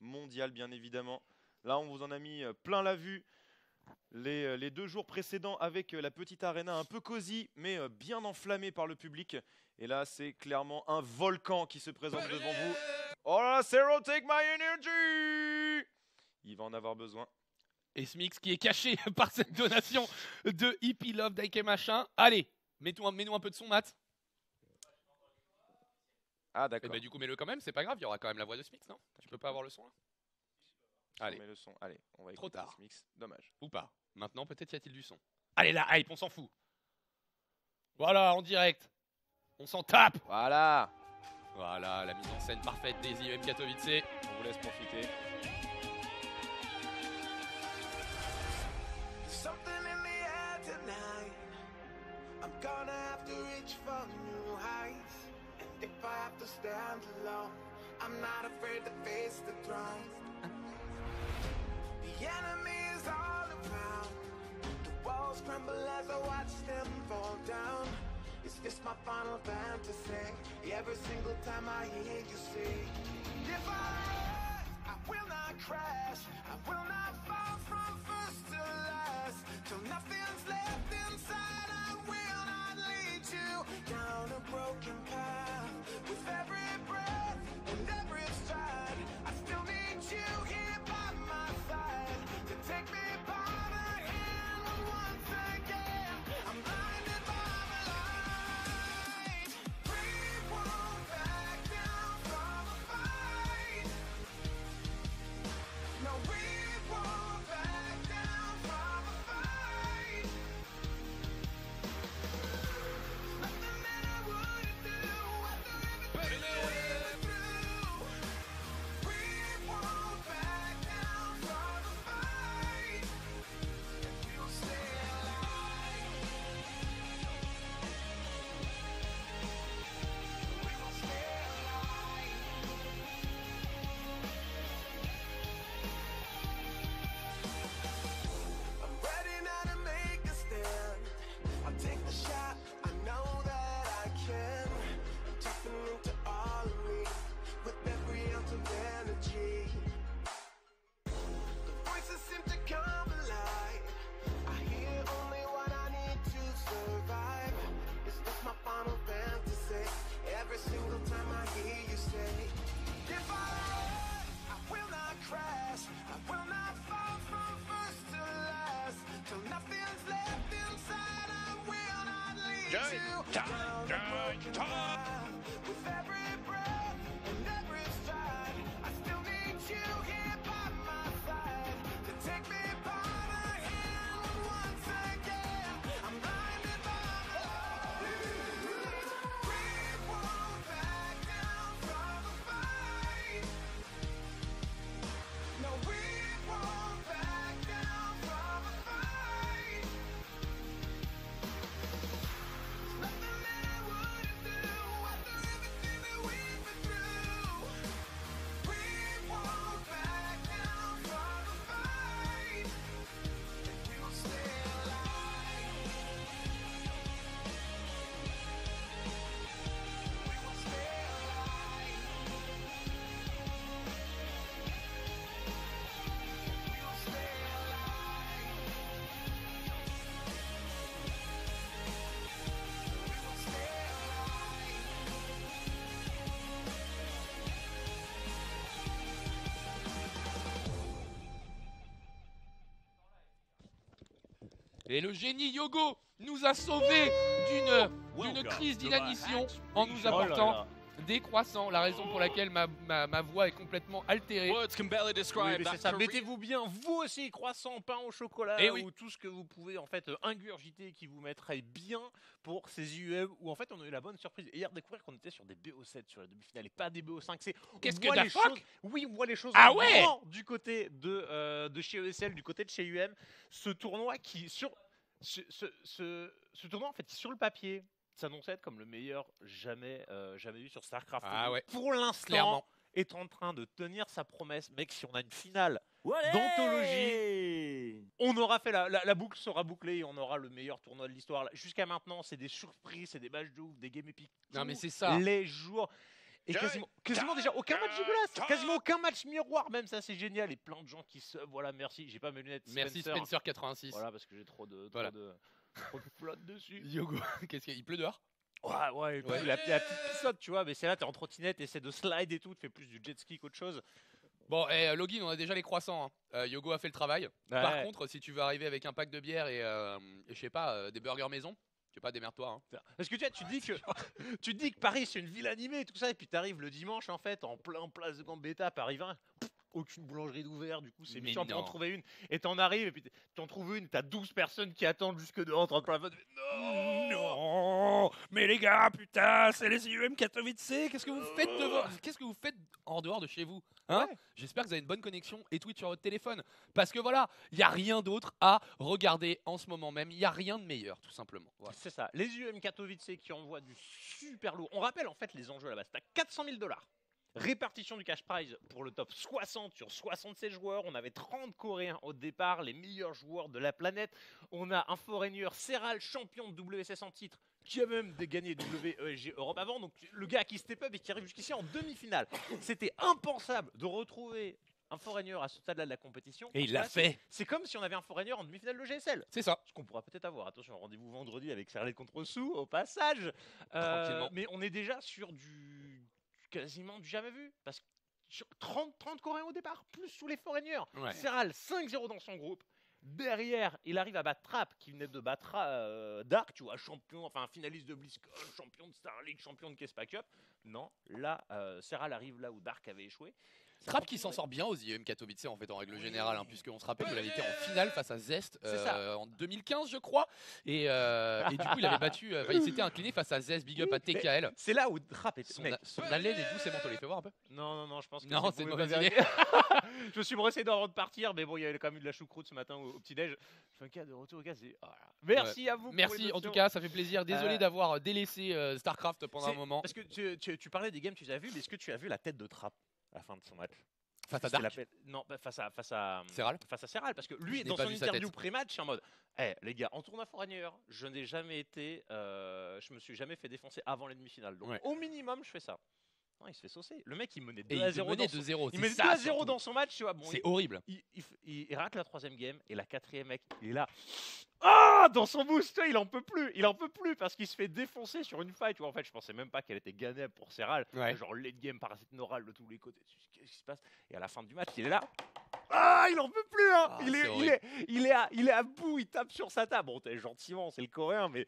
[SPEAKER 4] mondial, bien évidemment. Là, on vous en a mis plein la vue les 2 jours précédents avec la petite arena un peu cosy, mais bien enflammée par le public. Et là, c'est clairement un volcan qui se présente devant vous. Oh là là, Zero, take my energy! Il va en avoir besoin.
[SPEAKER 3] Et Smix qui est caché par cette donation de Hippie Love Daike Machin. Allez, mets-nous un peu de son, Matt.
[SPEAKER 4] Ah d'accord.
[SPEAKER 3] Du coup mets-le quand même, c'est pas grave, il y aura quand même la voix de Smix, non? Tu peux pas avoir le son là?
[SPEAKER 4] Allez. On met le son. Allez, on va écouter Smix. Dommage.
[SPEAKER 3] Ou pas. Maintenant peut-être y a-t-il du son. Allez la hype, on s'en fout. Voilà, en direct. On s'en tape.
[SPEAKER 4] Voilà.
[SPEAKER 3] Voilà, la mise en scène parfaite des IEM Katowice.
[SPEAKER 4] On vous laisse profiter. Something in the air tonight. I'm gonna have to reach for new heights. And if I have to stand alone, I'm not afraid to face the throne. The enemy is all around. The walls crumble as I watch them fall down. Is this my final fantasy? Every single time I hear you say, if I rise, I will not crash. I will not fall from first to last. Till nothing's left inside, I will not lead you down a broken path. With every breath and every stride, I still need you here by my side to take me by the hand once again. I'm blinded by the light. We won't back down from the fight. No, we won't back down from the fight. Nothing that I wouldn't do after everything that we went through. We won't back down from the fight. And we'll stay alive. We will stay alive. I'm ready now to make a stand. I'll take the shot, I know that I can. I'm tapping into all of me with every ounce of energy. The voices seem to come alive. I hear only what I need to survive. Is this my final fantasy? Every single time I hear you say, if I rise, I will not crash. I will not fall from first to last. Till nothing's left inside, I will not lead you down a broken path. With every breath and every stride, I still need you here by my side to take me by the hand once again. I'm blinded by the light. We won't back down from the fight. No, we won't back down from the fight. Nothing that I wouldn't do after everything that we've been through.
[SPEAKER 3] Et le génie Yogo nous a sauvés d'une crise d'inanition en nous apportant des croissants. La raison pour laquelle ma voix est complètement altérée.
[SPEAKER 5] Words can barely
[SPEAKER 6] Oui,
[SPEAKER 5] describe
[SPEAKER 6] mais
[SPEAKER 5] that
[SPEAKER 6] c'est ça.
[SPEAKER 5] Korean-
[SPEAKER 6] Mettez-vous bien, vous aussi, croissant, pain au chocolat,
[SPEAKER 3] Eh oui.
[SPEAKER 6] ou tout ce que vous pouvez en fait ingurgiter qui vous mettrait bien pour ces IUM où en fait on a eu la bonne surprise hier de découvrir qu'on était sur des BO7 sur la demi-finale et pas des BO5.
[SPEAKER 3] Qu'est-ce
[SPEAKER 6] on
[SPEAKER 3] que
[SPEAKER 6] voit
[SPEAKER 3] da
[SPEAKER 6] les
[SPEAKER 3] fuck
[SPEAKER 6] choses. Oui, on voit les choses
[SPEAKER 3] Ah
[SPEAKER 6] en
[SPEAKER 3] ouais
[SPEAKER 6] grand du côté de chez ESL, du côté de chez UM. Ce tournoi qui sur ce tournoi en fait qui, sur le papier s'annonçait être comme le meilleur jamais vu sur StarCraft.
[SPEAKER 3] Ah ouais.
[SPEAKER 6] Pour l'instant,
[SPEAKER 3] Clairement.
[SPEAKER 6] est en train de tenir sa promesse, mec. Si on a une finale
[SPEAKER 7] Ouais.
[SPEAKER 6] d'anthologie, on aura fait la boucle sera bouclée et on aura le meilleur tournoi de l'histoire. Jusqu'à maintenant, c'est des surprises, c'est des matchs de ouf, des games épiques.
[SPEAKER 3] Non, mais
[SPEAKER 6] tous
[SPEAKER 3] c'est ça.
[SPEAKER 6] les jours. Et quasiment déjà aucun match dégueulasse, quasiment aucun match miroir, même ça c'est génial. Et plein de gens qui se. Voilà, merci. J'ai pas mes lunettes.
[SPEAKER 3] Merci Spencer 86.
[SPEAKER 6] Voilà, parce que j'ai trop de flotte dessus.
[SPEAKER 3] Yogo, qu'est-ce qu'il pleut dehors?
[SPEAKER 6] Ouais. La petite pissote, tu vois, mais c'est là, t'es en trottinette, t'essaies de slide et tout, tu fais plus du jet ski qu'autre chose.
[SPEAKER 3] Bon, Login, on a déjà les croissants. Hein. Yogo a fait le travail. Par contre, si tu veux arriver avec un pack de bière et je sais pas, des burgers maison, je sais pas, démerde-toi. Hein.
[SPEAKER 6] Parce que tu dis que tu dis que Paris c'est une ville animée et tout ça, et puis t'arrives le dimanche en fait en plein place de Gambetta, Paris 20. Aucune boulangerie d'ouvert, du coup c'est
[SPEAKER 3] Mais
[SPEAKER 6] mission pour en
[SPEAKER 3] non.
[SPEAKER 6] trouver une. Et t'en arrives et puis t'en trouves une, t'as 12 personnes qui attendent jusque dehors en train de parler.
[SPEAKER 7] Non, mais les gars, putain, c'est les IUM Katowice.
[SPEAKER 3] Qu'est-ce que vous faites en dehors de chez vous, hein? J'espère que vous avez une bonne connexion et Twitch sur votre téléphone. Parce que voilà, il n'y a rien d'autre à regarder en ce moment même. Il n'y a rien de meilleur, tout simplement. Voilà.
[SPEAKER 6] C'est ça, les IUM Katowice qui envoient du super lourd. On rappelle en fait les enjeux à la base. T'as 400 000 $. Répartition du cash prize pour le top 60 sur 67 joueurs. On avait 30 Coréens au départ, les meilleurs joueurs de la planète. On a un foreigner, Serral, champion de WSS en titre, qui a même gagné WEG Europe avant. Donc le gars qui step up et qui arrive jusqu'ici en demi-finale. C'était impensable de retrouver un foreigner à ce stade-là de la compétition.
[SPEAKER 3] Et il l'a fait.
[SPEAKER 6] C'est comme si on avait un foreigner en demi-finale de GSL.
[SPEAKER 3] C'est ça.
[SPEAKER 6] Ce qu'on pourra peut-être avoir. Attention, rendez-vous vendredi avec Serral contre Sou au passage.
[SPEAKER 3] Tranquillement.
[SPEAKER 6] Mais on est déjà sur quasiment du jamais vu. Parce que 30 Coréens au départ, plus tous les foreigners.
[SPEAKER 3] Ouais.
[SPEAKER 6] Serral 5-0 dans son groupe. Derrière, il arrive à battre Trap, qui venait de battre Dark, tu vois, champion, enfin finaliste de BlizzCon, champion de Star League, champion de Kespa Cup. Non, là, Serral arrive là où Dark avait échoué.
[SPEAKER 3] Trap qui s'en sort bien aux IEM Katowice en fait en règle générale, hein, puisqu'on se rappelle qu'il avait été en finale face à Zest en 2015 je crois, et du coup il avait battu, il s'était incliné face à Zest, big up à TKL.
[SPEAKER 6] C'est là où Trap était.
[SPEAKER 3] Son haleine est douce et mentholée, fais voir un peu.
[SPEAKER 6] Non, je pense que
[SPEAKER 3] Non, c'est une mauvaise idée.
[SPEAKER 6] Je me suis brossé avant de partir, mais bon, il y avait quand même eu de la choucroute ce matin au petit-déj. Je fais un cas de retour au cas. Merci à vous.
[SPEAKER 3] Merci en tout cas, ça fait plaisir. Désolé d'avoir délaissé StarCraft pendant un moment.
[SPEAKER 6] Parce que tu parlais des games que tu as vu, mais est-ce que tu as vu la tête de Trap à la fin de son match?
[SPEAKER 3] Face à Dark.
[SPEAKER 6] Non, face à
[SPEAKER 3] Serral.
[SPEAKER 6] Face à Serral, parce que lui,
[SPEAKER 3] Je n'ai
[SPEAKER 6] dans
[SPEAKER 3] pas
[SPEAKER 6] son
[SPEAKER 3] vu sa
[SPEAKER 6] interview
[SPEAKER 3] tête.
[SPEAKER 6] pré-match, en mode les gars, en tournoi foreigner, je n'ai jamais été. Je me suis jamais fait défoncer avant les demi-finales. Donc, au minimum, je fais ça. Non, il se fait saucer. Le mec, il menait 2-0
[SPEAKER 3] Il
[SPEAKER 6] menait 2-0 dans son match, tu vois. Bon,
[SPEAKER 3] c'est horrible.
[SPEAKER 6] Il rate la troisième game et la quatrième, mec, il est là. Dans son boost, il en peut plus parce qu'il se fait défoncer sur une fight. Tu vois, en fait, je pensais même pas qu'elle était gagnable pour Serral.
[SPEAKER 3] Ouais.
[SPEAKER 6] Genre late game, parasite Noral de tous les côtés. Qu'est-ce qui se passe? Et à la fin du match, il est là. Il en peut plus, hein. Il est à bout, il tape sur sa table. Bon, t'es gentiment, c'est le coréen, mais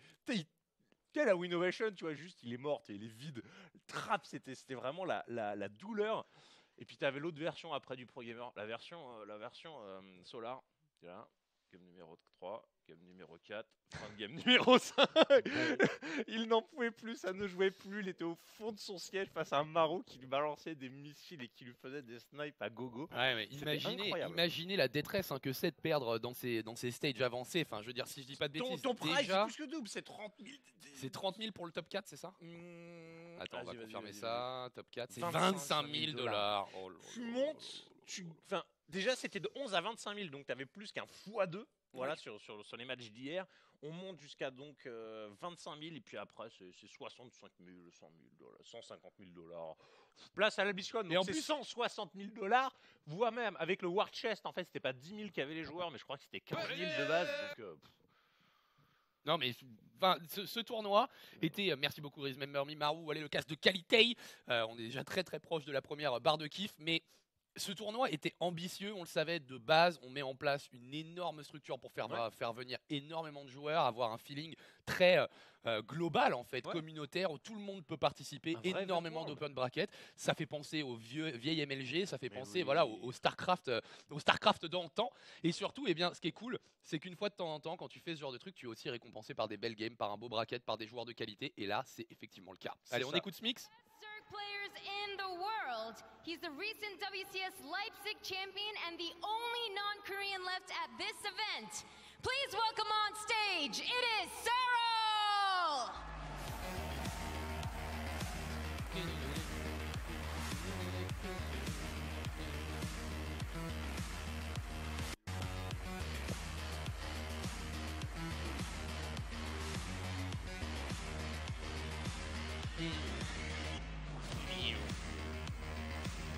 [SPEAKER 6] quelle la Winnovation, tu vois, juste il est mort, il est vide. Trap, c'était vraiment la douleur. Et puis t'avais l'autre version après du Pro Gamer, la version Solar. Tu là, game numéro 3, game numéro 4, fin de game numéro 5. Il n'en pouvait plus, ça ne jouait plus. Il était au fond de son siège face à un Maro qui lui balançait des missiles et qui lui faisait des snipes à gogo.
[SPEAKER 3] Ouais, mais imaginez la détresse que c'est de perdre dans ces stages avancés. Enfin, je veux dire, si je dis pas de bêtises,
[SPEAKER 6] Ton price,
[SPEAKER 3] déjà,
[SPEAKER 6] c'est plus que double, c'est 30 000.
[SPEAKER 3] c'est 30 000 pour le top 4, c'est ça? Attends, on va confirmer
[SPEAKER 6] vas-y.
[SPEAKER 3] ça. Top 4, c'est
[SPEAKER 6] 25
[SPEAKER 3] $25 000. Oh là
[SPEAKER 6] Tu
[SPEAKER 3] là
[SPEAKER 6] montes, enfin, déjà c'était de 11 à 25 000, donc tu avais plus qu'un x2. Voilà, sur les matchs d'hier. On monte jusqu'à donc 25 000 et puis après c'est 65 000, 100 000 $, 150 000 $. Place à la BlizzCon,
[SPEAKER 3] Et en
[SPEAKER 6] donc c'est
[SPEAKER 3] plus-
[SPEAKER 6] 160 000 $, voire même avec le War Chest, en fait c'était pas 10 000 qu'avaient les joueurs, mais je crois que c'était 15 000 de base. Donc,
[SPEAKER 3] Non mais ce tournoi était, merci beaucoup Remember Me Maru, allez le casque de qualité, on est déjà très très proche de la première barre de kiff, mais Ce tournoi était ambitieux, on le savait de base. On met en place une énorme structure pour faire venir énormément de joueurs, avoir un feeling très global en fait, communautaire, où tout le monde peut participer, énormément d'open bracket. Ça fait penser aux vieilles MLG, ça fait penser au Starcraft d'antan. Et surtout, eh bien, ce qui est cool, c'est qu'une fois de temps en temps, quand tu fais ce genre de truc, tu es aussi récompensé par des belles games, par un beau bracket, par des joueurs de qualité. Et là, c'est effectivement le cas. Allez, on écoute Smix.
[SPEAKER 5] Players in the world. He's the recent WCS Leipzig champion and the only non-Korean left at this event. Please welcome on stage, it is Serral!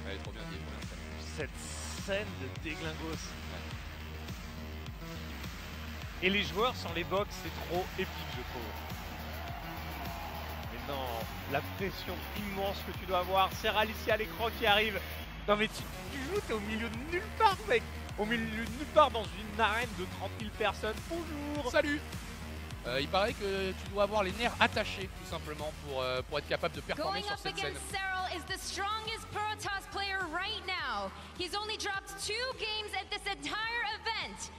[SPEAKER 3] Elle est trop bien dit.
[SPEAKER 6] Cette scène de déglingos. Et les joueurs sans les box, c'est trop épique, je trouve. Mais non, la pression immense que tu dois avoir. Serral ici à l'écran qui arrive. Non mais tu joues, t'es au milieu de nulle part, mec. Au milieu de nulle part dans une arène de 30 000 personnes. Bonjour.
[SPEAKER 3] Salut. Il paraît que tu dois avoir les nerfs attachés tout simplement pour être capable de performer sur cette scène.
[SPEAKER 5] Serral is the strongest Protoss player right now. He's only dropped 2 games at this entire event.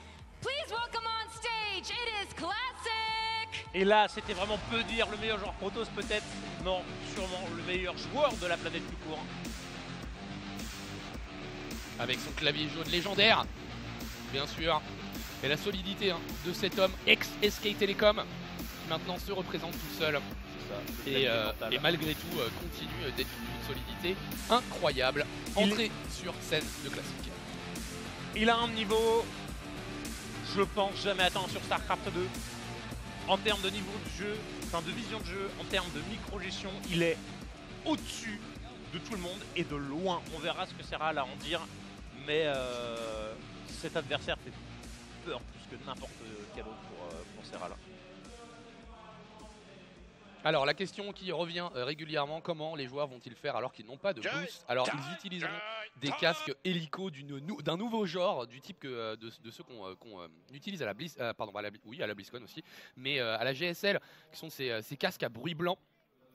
[SPEAKER 5] Please welcome on stage, it is Classic!
[SPEAKER 6] Et là, c'était vraiment peu dire, le meilleur joueur Protoss peut-être. Non, sûrement le meilleur joueur de la planète tout court.
[SPEAKER 3] Avec son clavier jaune légendaire, bien sûr. Et la solidité de cet homme ex-SK Telecom qui maintenant se représente tout seul.
[SPEAKER 6] Ça,
[SPEAKER 3] et malgré tout continue d'être une solidité incroyable. Entrée sur scène de classique.
[SPEAKER 6] Il a un niveau, je pense, jamais atteint sur StarCraft 2. En termes de niveau de jeu, enfin de vision de jeu, en termes de micro-gestion, il est au-dessus de tout le monde et de loin. On verra ce que Serral a à en dire. Mais cet adversaire fait peur plus que n'importe quel autre pour Serral.
[SPEAKER 3] Alors la question qui revient régulièrement, comment les joueurs vont-ils faire alors qu'ils n'ont pas de boost? Alors ils utiliseront des casques hélico d'un nouveau genre, du type que de ceux qu'on utilise à la BlizzCon aussi, mais à la GSL, qui sont ces casques à bruit blanc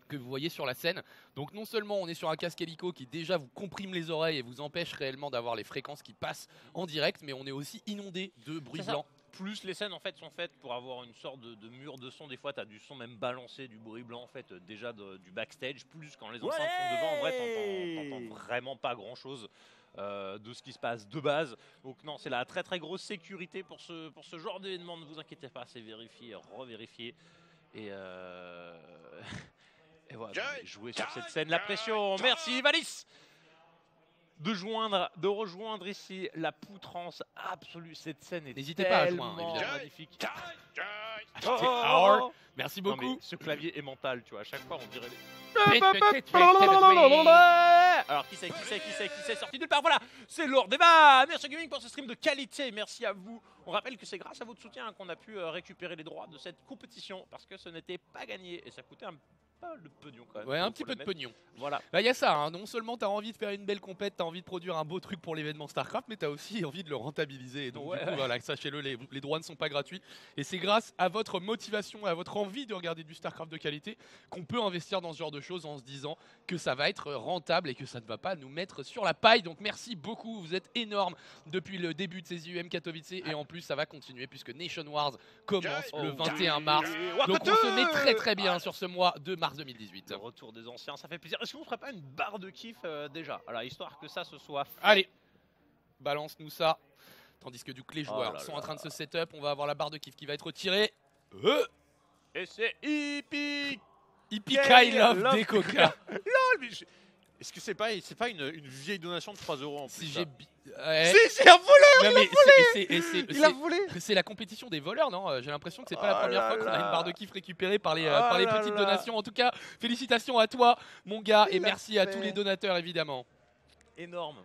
[SPEAKER 3] que vous voyez sur la scène. Donc non seulement on est sur un casque hélico qui déjà vous comprime les oreilles et vous empêche réellement d'avoir les fréquences qui passent en direct, mais on est aussi inondé de bruit blanc.
[SPEAKER 6] Plus les scènes en fait sont faites pour avoir une sorte de mur de son. Des fois tu as du son même balancé, du bruit blanc en fait déjà du backstage. Plus quand les enceintes sont devant, en vrai t'entends vraiment pas grand chose de ce qui se passe de base. Donc non, c'est la très très grosse sécurité pour ce genre d'événement. Ne vous inquiétez pas, c'est vérifié, revérifié. Et et voilà, jouer sur cette scène, la pression. Merci Valis de rejoindre ici la poutrance absolue. Cette scène est
[SPEAKER 3] n'hésitez pas à joindre, évidemment.
[SPEAKER 6] Magnifique.
[SPEAKER 3] Merci beaucoup.
[SPEAKER 6] Non, ce clavier est mental, tu vois. À chaque fois, on dirait. Alors qui c'est sorti nulle part. Voilà, c'est Lord Eva. Merci Gaming pour ce stream de qualité. Merci à vous. On rappelle que c'est grâce à votre soutien qu'on a pu récupérer les droits de cette compétition parce que ce n'était pas gagné et ça coûtait pas de pognon quand même.
[SPEAKER 3] Ouais, un petit peu de pognon.
[SPEAKER 6] Voilà.
[SPEAKER 3] Bah, y a ça, non seulement tu as envie de faire une belle compète, tu as envie de produire un beau truc pour l'événement StarCraft, mais tu as aussi envie de le rentabiliser. Et donc, du coup, voilà, sachez-le, les droits ne sont pas gratuits. Et c'est grâce à votre motivation, à votre envie de regarder du StarCraft de qualité qu'on peut investir dans ce genre de choses en se disant que ça va être rentable et que ça ne va pas nous mettre sur la paille. Donc, merci beaucoup. Vous êtes énormes depuis le début de ces IEM Katowice. Et en plus, ça va continuer puisque Nation Wars commence le 21 mars. Donc, on se met très très bien sur ce mois de mars 2018.
[SPEAKER 6] Le retour des anciens, ça fait plaisir. Est-ce qu'on ferait pas une barre de kiff déjà? Alors, histoire que ça se soit fait.
[SPEAKER 3] Allez, balance-nous ça. Tandis que du coup, les joueurs sont en train de se setup. On va avoir la barre de kiff qui va être tirée.
[SPEAKER 6] Et c'est Epic
[SPEAKER 3] I love des coca.
[SPEAKER 6] Lol, mais est-ce que c'est pas une vieille donation de 3 € en plus?
[SPEAKER 3] Si
[SPEAKER 6] ça
[SPEAKER 3] j'ai
[SPEAKER 6] c'est un voleur.
[SPEAKER 3] Non,
[SPEAKER 6] Il a volé.
[SPEAKER 3] C'est la compétition des voleurs, non? J'ai l'impression que c'est pas la première fois qu'on a une barre de kiff récupérée par les petites donations. En tout cas, félicitations à toi, mon gars, et merci à tous les donateurs, évidemment.
[SPEAKER 6] Énorme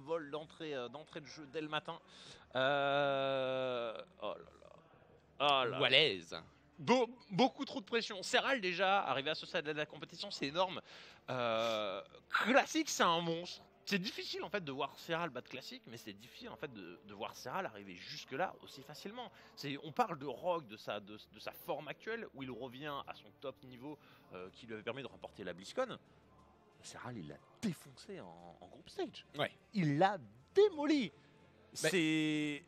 [SPEAKER 6] vol d'entrée de jeu dès le matin. Oh là là.
[SPEAKER 3] Wallaise.
[SPEAKER 6] Beaucoup trop de pression. Serral déjà, arrivé à ce stade de la compétition, c'est énorme. Classique, c'est un monstre. c'est difficile en fait de voir Serral battre Classic, mais c'est difficile en fait de voir Serral arriver jusque-là aussi facilement. On parle de Rogue, de sa forme actuelle, où il revient à son top niveau qui lui avait permis de remporter la BlizzCon. Serral, il l'a défoncé en group stage.
[SPEAKER 3] Ouais.
[SPEAKER 6] Il l'a démoli.
[SPEAKER 3] Mais-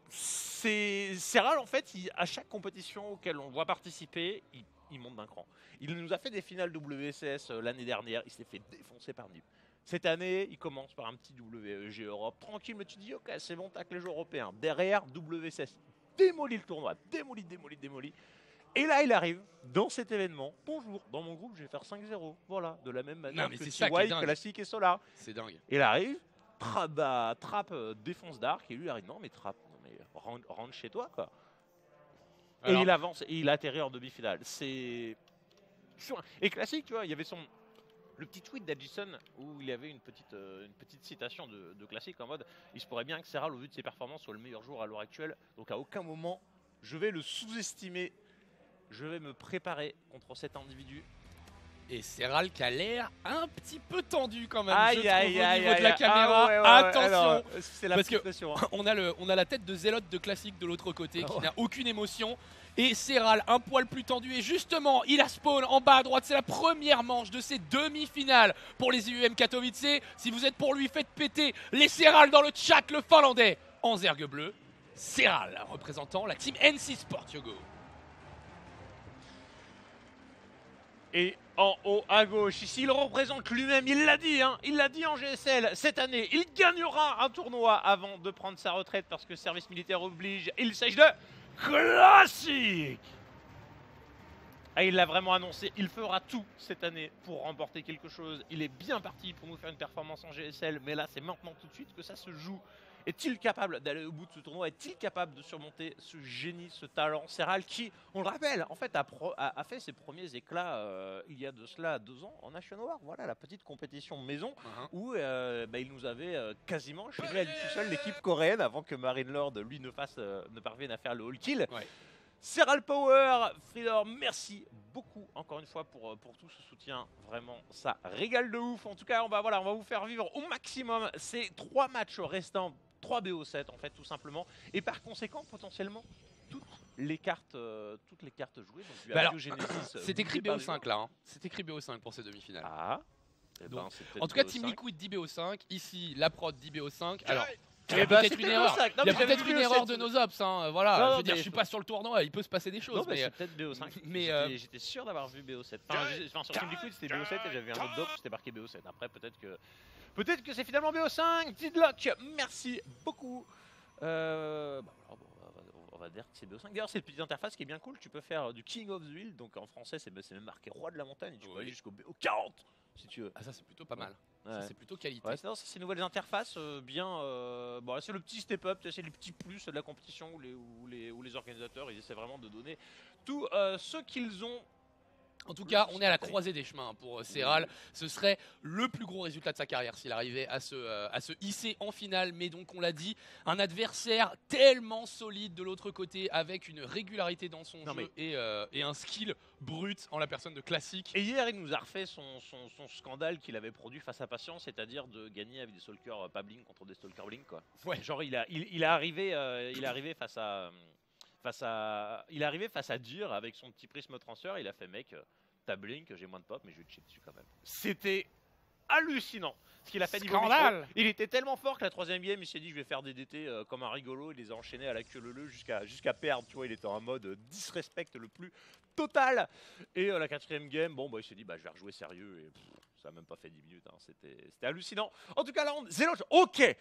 [SPEAKER 6] C'est Serral en fait, à chaque compétition auquel on le voit participer, il monte d'un cran. Il nous a fait des finales WCS l'année dernière, il s'est fait défoncer par Nib. Cette année, il commence par un petit WG Europe, tranquille, mais tu dis ok, c'est bon, t'as que les jeux européens. Derrière, WCS, démolit le tournoi, démolit. Et là, il arrive dans cet événement. Bonjour, dans mon groupe, je vais faire 5-0. Voilà, de la même manière
[SPEAKER 3] mais
[SPEAKER 6] que
[SPEAKER 3] c'est ça qui est
[SPEAKER 6] TY,
[SPEAKER 3] dingue.
[SPEAKER 6] Classic et Solar.
[SPEAKER 3] C'est dingue.
[SPEAKER 6] Il arrive, Trap défonce Dark, et lui arrive, non mais Trap, rentre chez toi quoi.
[SPEAKER 3] Alors-
[SPEAKER 6] Et il avance, et il atterrit en demi-finale. C'est... Et Classic, tu vois, il y avait le petit tweet d'Adjison où il y avait une petite citation de Classic en mode il se pourrait bien que Serral, au vu de ses performances, soit le meilleur joueur à l'heure actuelle. Donc à aucun moment, je vais le sous-estimer. Je vais me préparer contre cet individu.
[SPEAKER 3] Et Serral qui a l'air un petit peu tendu quand même.
[SPEAKER 6] Aïe,
[SPEAKER 3] je trouve,
[SPEAKER 6] aïe,
[SPEAKER 3] au
[SPEAKER 6] aïe,
[SPEAKER 3] niveau de
[SPEAKER 6] aïe,
[SPEAKER 3] la
[SPEAKER 6] aïe.
[SPEAKER 3] caméra.
[SPEAKER 6] Ah ouais, ouais,
[SPEAKER 3] Attention.
[SPEAKER 6] alors, c'est la
[SPEAKER 3] Parce que-
[SPEAKER 6] pression, hein.
[SPEAKER 3] On a la tête de Zélote de Classic de l'autre côté qui n'a aucune émotion. Et Serral un poil plus tendu. Et justement, il a spawn en bas à droite. C'est la première manche de ces demi-finales pour les IUM Katowice. Si vous êtes pour lui, faites péter les Serral dans le chat, le finlandais en zergue bleu. Serral représentant la team NC Sport Yogo.
[SPEAKER 6] Et en haut à gauche, ici, il représente lui-même, il l'a dit en GSL, cette année, il gagnera un tournoi avant de prendre sa retraite parce que service militaire oblige. Il s'agit de Classic. Ah, il l'a vraiment annoncé, il fera tout cette année pour remporter quelque chose. Il est bien parti pour nous faire une performance en GSL, mais là, c'est maintenant tout de suite que ça se joue. Est-il capable d'aller au bout de ce tournoi? Est-il capable de surmonter ce génie, ce talent Serral qui, on le rappelle, en fait, a fait ses premiers éclats il y a de cela 2 ans en Nation War. Voilà, la petite compétition maison où il nous avait quasiment achevé à lui tout seul l'équipe coréenne avant que Marine Lord, lui, ne parvienne à faire le all kill.
[SPEAKER 3] Ouais.
[SPEAKER 6] Serral Power, Freedor, merci beaucoup encore une fois pour tout ce soutien. Vraiment, ça régale de ouf. En tout cas, on va vous faire vivre au maximum ces 3 matchs restants. 3 BO7 en fait tout simplement, et par conséquent potentiellement toutes les cartes jouées. Donc,
[SPEAKER 3] Bah alors,
[SPEAKER 6] Biogenesis,
[SPEAKER 3] c'est écrit
[SPEAKER 6] voulu par les
[SPEAKER 3] BO5 là. Hein. C'est écrit BO5 pour ces demi-finales.
[SPEAKER 6] Ah, eh ben,
[SPEAKER 3] Donc,
[SPEAKER 6] c'est peut-être
[SPEAKER 3] En tout cas,
[SPEAKER 6] BO5.
[SPEAKER 3] Team Liquid dit BO5. Ici, la prod dit BO5. Alors, il y
[SPEAKER 6] Eh
[SPEAKER 3] a
[SPEAKER 6] ben,
[SPEAKER 3] peut-être
[SPEAKER 6] c'était
[SPEAKER 3] une erreur.
[SPEAKER 6] BO5. Non,
[SPEAKER 3] Il y a
[SPEAKER 6] mais j'avais
[SPEAKER 3] peut-être
[SPEAKER 6] vu
[SPEAKER 3] une
[SPEAKER 6] BO7.
[SPEAKER 3] erreur de nos ops. Hein. Voilà.
[SPEAKER 6] Non,
[SPEAKER 3] Je veux dire,
[SPEAKER 6] mais
[SPEAKER 3] je suis pas sur le tournoi. Il peut se passer des choses.
[SPEAKER 6] Non, mais
[SPEAKER 3] mais
[SPEAKER 6] c'est peut-être BO5.
[SPEAKER 3] mais,
[SPEAKER 6] J'étais sûr d'avoir vu BO7. Enfin, sur Team Liquid, c'était BO7 et j'avais un autre doc où c'était marqué BO7. Après, peut-être que c'est finalement BO5. Tidlock, merci beaucoup. On va dire que c'est BO5. D'ailleurs, c'est une petite interface qui est bien cool. Tu peux faire du King of the Hill. Donc en français, c'est même marqué Roi de la Montagne. Tu peux aller jusqu'au BO40 si tu veux.
[SPEAKER 3] Ah, ça, c'est plutôt pas mal.
[SPEAKER 6] Ouais.
[SPEAKER 3] Ça, c'est plutôt qualité.
[SPEAKER 6] Ouais, c'est ces nouvelles interfaces bien. C'est le petit step-up, c'est les petits plus de la compétition où les organisateurs ils essaient vraiment de donner tout ce qu'ils ont.
[SPEAKER 3] En tout cas, on est à la croisée des chemins pour Serral. Ce serait le plus gros résultat de sa carrière s'il arrivait à se hisser en finale. Mais donc, on l'a dit, un adversaire tellement solide de l'autre côté, avec une régularité dans son jeu et un skill brut en la personne de Classic.
[SPEAKER 6] Et hier, il nous a refait son scandale qu'il avait produit face à Patience, c'est-à-dire de gagner avec des stalkers pas blink contre des stalkers blink, quoi.
[SPEAKER 3] Ouais.
[SPEAKER 6] Genre, il est arrivé face à Dir avec son petit prisme transfert. Il a fait mec, t'as blink, j'ai moins de pop, mais je vais te chier dessus quand même. C'était hallucinant ce qu'il a fait niveau
[SPEAKER 3] Scandale.
[SPEAKER 6] micro. Il était tellement fort que la 3ème game, il s'est dit je vais faire des DT comme un rigolo. Il les a enchaînés à la queue leu jusqu'à perdre. Tu vois, il était en mode disrespect le plus total. Et la 4ème game, il s'est dit je vais rejouer sérieux et ça a même pas fait 10 minutes. Hein. C'était hallucinant. En tout cas là, Zelote, ok.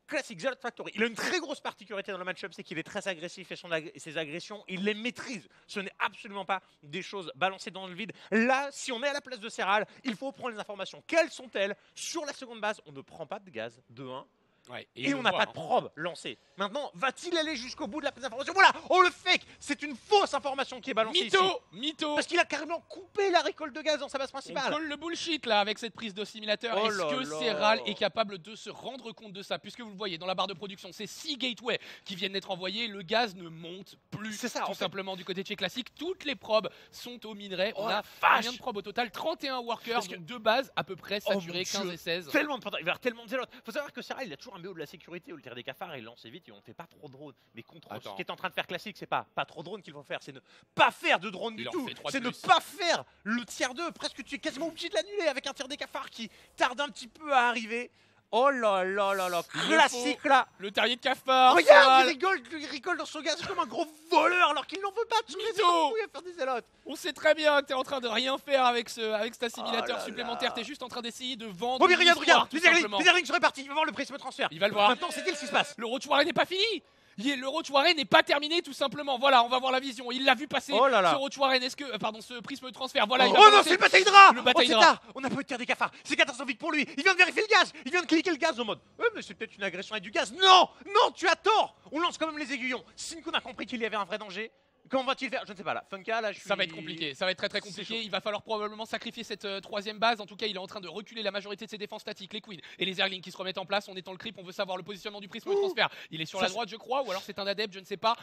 [SPEAKER 6] Classic, Zealot Factory. Il a une très grosse particularité dans le match-up, c'est qu'il est très agressif et ses agressions, il les maîtrise. Ce n'est absolument pas des choses balancées dans le vide. Là, si on est à la place de Serral, il faut prendre les informations. Quelles sont-elles? Sur la seconde base, on ne prend pas de gaz, de 1.
[SPEAKER 3] Ouais,
[SPEAKER 6] et on n'a pas de probe lancée. Maintenant, va-t-il aller jusqu'au bout de la information? Voilà, oh le fake, c'est une fausse information qui est balancée ici.
[SPEAKER 3] Mytho.
[SPEAKER 6] Parce qu'il a carrément coupé la récolte de gaz dans sa base principale.
[SPEAKER 3] On colle le bullshit là avec cette prise d'ossimilateur.
[SPEAKER 6] Oh
[SPEAKER 3] Est-ce
[SPEAKER 6] là
[SPEAKER 3] que
[SPEAKER 6] là.
[SPEAKER 3] Serral est capable de se rendre compte de ça? Puisque vous le voyez dans la barre de production, c'est 6 gateways qui viennent d'être envoyés. Le gaz ne monte plus.
[SPEAKER 6] C'est ça,
[SPEAKER 3] tout
[SPEAKER 6] en fait.
[SPEAKER 3] simplement du côté de chez Classic. Toutes les probes sont au minerai.
[SPEAKER 6] Oh
[SPEAKER 3] On a
[SPEAKER 6] la vache.
[SPEAKER 3] combien de probes au total? 31 workers,
[SPEAKER 6] Parce que-
[SPEAKER 3] donc 2 bases à peu près saturées,
[SPEAKER 6] mon
[SPEAKER 3] 15
[SPEAKER 6] Dieu.
[SPEAKER 3] et 16.
[SPEAKER 6] Tellement de pantalons, il va y avoir tellement de zélotes. Faut savoir que Serral, il a toujours un BO de la sécurité où le tir des cafards, il lance vite et on ne fait pas trop de drones. Mais contre
[SPEAKER 3] Attends.
[SPEAKER 6] ce qui est en train de faire Classic, c'est pas trop de drones qu'il faut faire, c'est ne pas faire de drone du
[SPEAKER 3] Il en
[SPEAKER 6] tout.
[SPEAKER 3] fait 3 de
[SPEAKER 6] C'est ne
[SPEAKER 3] plus.
[SPEAKER 6] pas faire le tiers 2. Presque tu es quasiment obligé de l'annuler avec un tir des cafards qui tarde un petit peu à arriver. Oh là là là là,
[SPEAKER 3] Il
[SPEAKER 6] Classic là.
[SPEAKER 3] Le terrier de cafard.
[SPEAKER 6] Regarde,
[SPEAKER 3] Serral.
[SPEAKER 6] il rigole dans son gaz comme un gros voleur alors qu'il n'en veut pas de
[SPEAKER 3] Mytho.
[SPEAKER 6] à faire des zélotes.
[SPEAKER 3] On sait très bien que t'es en train de rien faire avec cet assimilateur
[SPEAKER 6] Oh là
[SPEAKER 3] supplémentaire.
[SPEAKER 6] là.
[SPEAKER 3] T'es juste en train d'essayer de vendre.
[SPEAKER 6] Oh mais
[SPEAKER 3] une
[SPEAKER 6] regarde,
[SPEAKER 3] histoire, tout
[SPEAKER 6] les
[SPEAKER 3] simplement.
[SPEAKER 6] airlings sont répartis, il va voir le prisme transfert.
[SPEAKER 3] Il va le voir.
[SPEAKER 6] Maintenant, c'est-il ce qui se passe?
[SPEAKER 3] Le road soirée n'est pas fini. Le road soirée n'est pas terminé tout simplement. Voilà, on va voir la vision. Il l'a vu passer.
[SPEAKER 6] Oh là là.
[SPEAKER 3] Ce road soirée, est-ce que pardon, ce prisme de transfert. Voilà, il va
[SPEAKER 6] Oh non,
[SPEAKER 3] balancer
[SPEAKER 6] c'est le bataille Hydra.
[SPEAKER 3] le bataille
[SPEAKER 6] Oh, c'est
[SPEAKER 3] Hydra.
[SPEAKER 6] tard. On a pas eu de tir des cafards. C'est catastrophique pour lui. Il vient de vérifier le gaz. Il vient de cliquer le gaz en mode. Mais c'est peut-être une agression avec du gaz. Non, non, tu as tort. On lance quand même les aiguillons. Sinkun a compris qu'il y avait un vrai danger. Comment va-t-il faire? Je ne sais pas là. Funka là, je suis.
[SPEAKER 3] Ça va être compliqué, ça va être très
[SPEAKER 6] C'est
[SPEAKER 3] compliqué.
[SPEAKER 6] chaud.
[SPEAKER 3] Il va falloir probablement sacrifier cette troisième base. En tout cas, il est en train de reculer la majorité de ses défenses statiques. Les Queens et les Airlings qui se remettent en place. On est dans le creep, on veut savoir le positionnement du prisme de transfert. Il est sur
[SPEAKER 6] Ça,
[SPEAKER 3] la droite, je crois, ou alors c'est un adepte, je ne sais pas.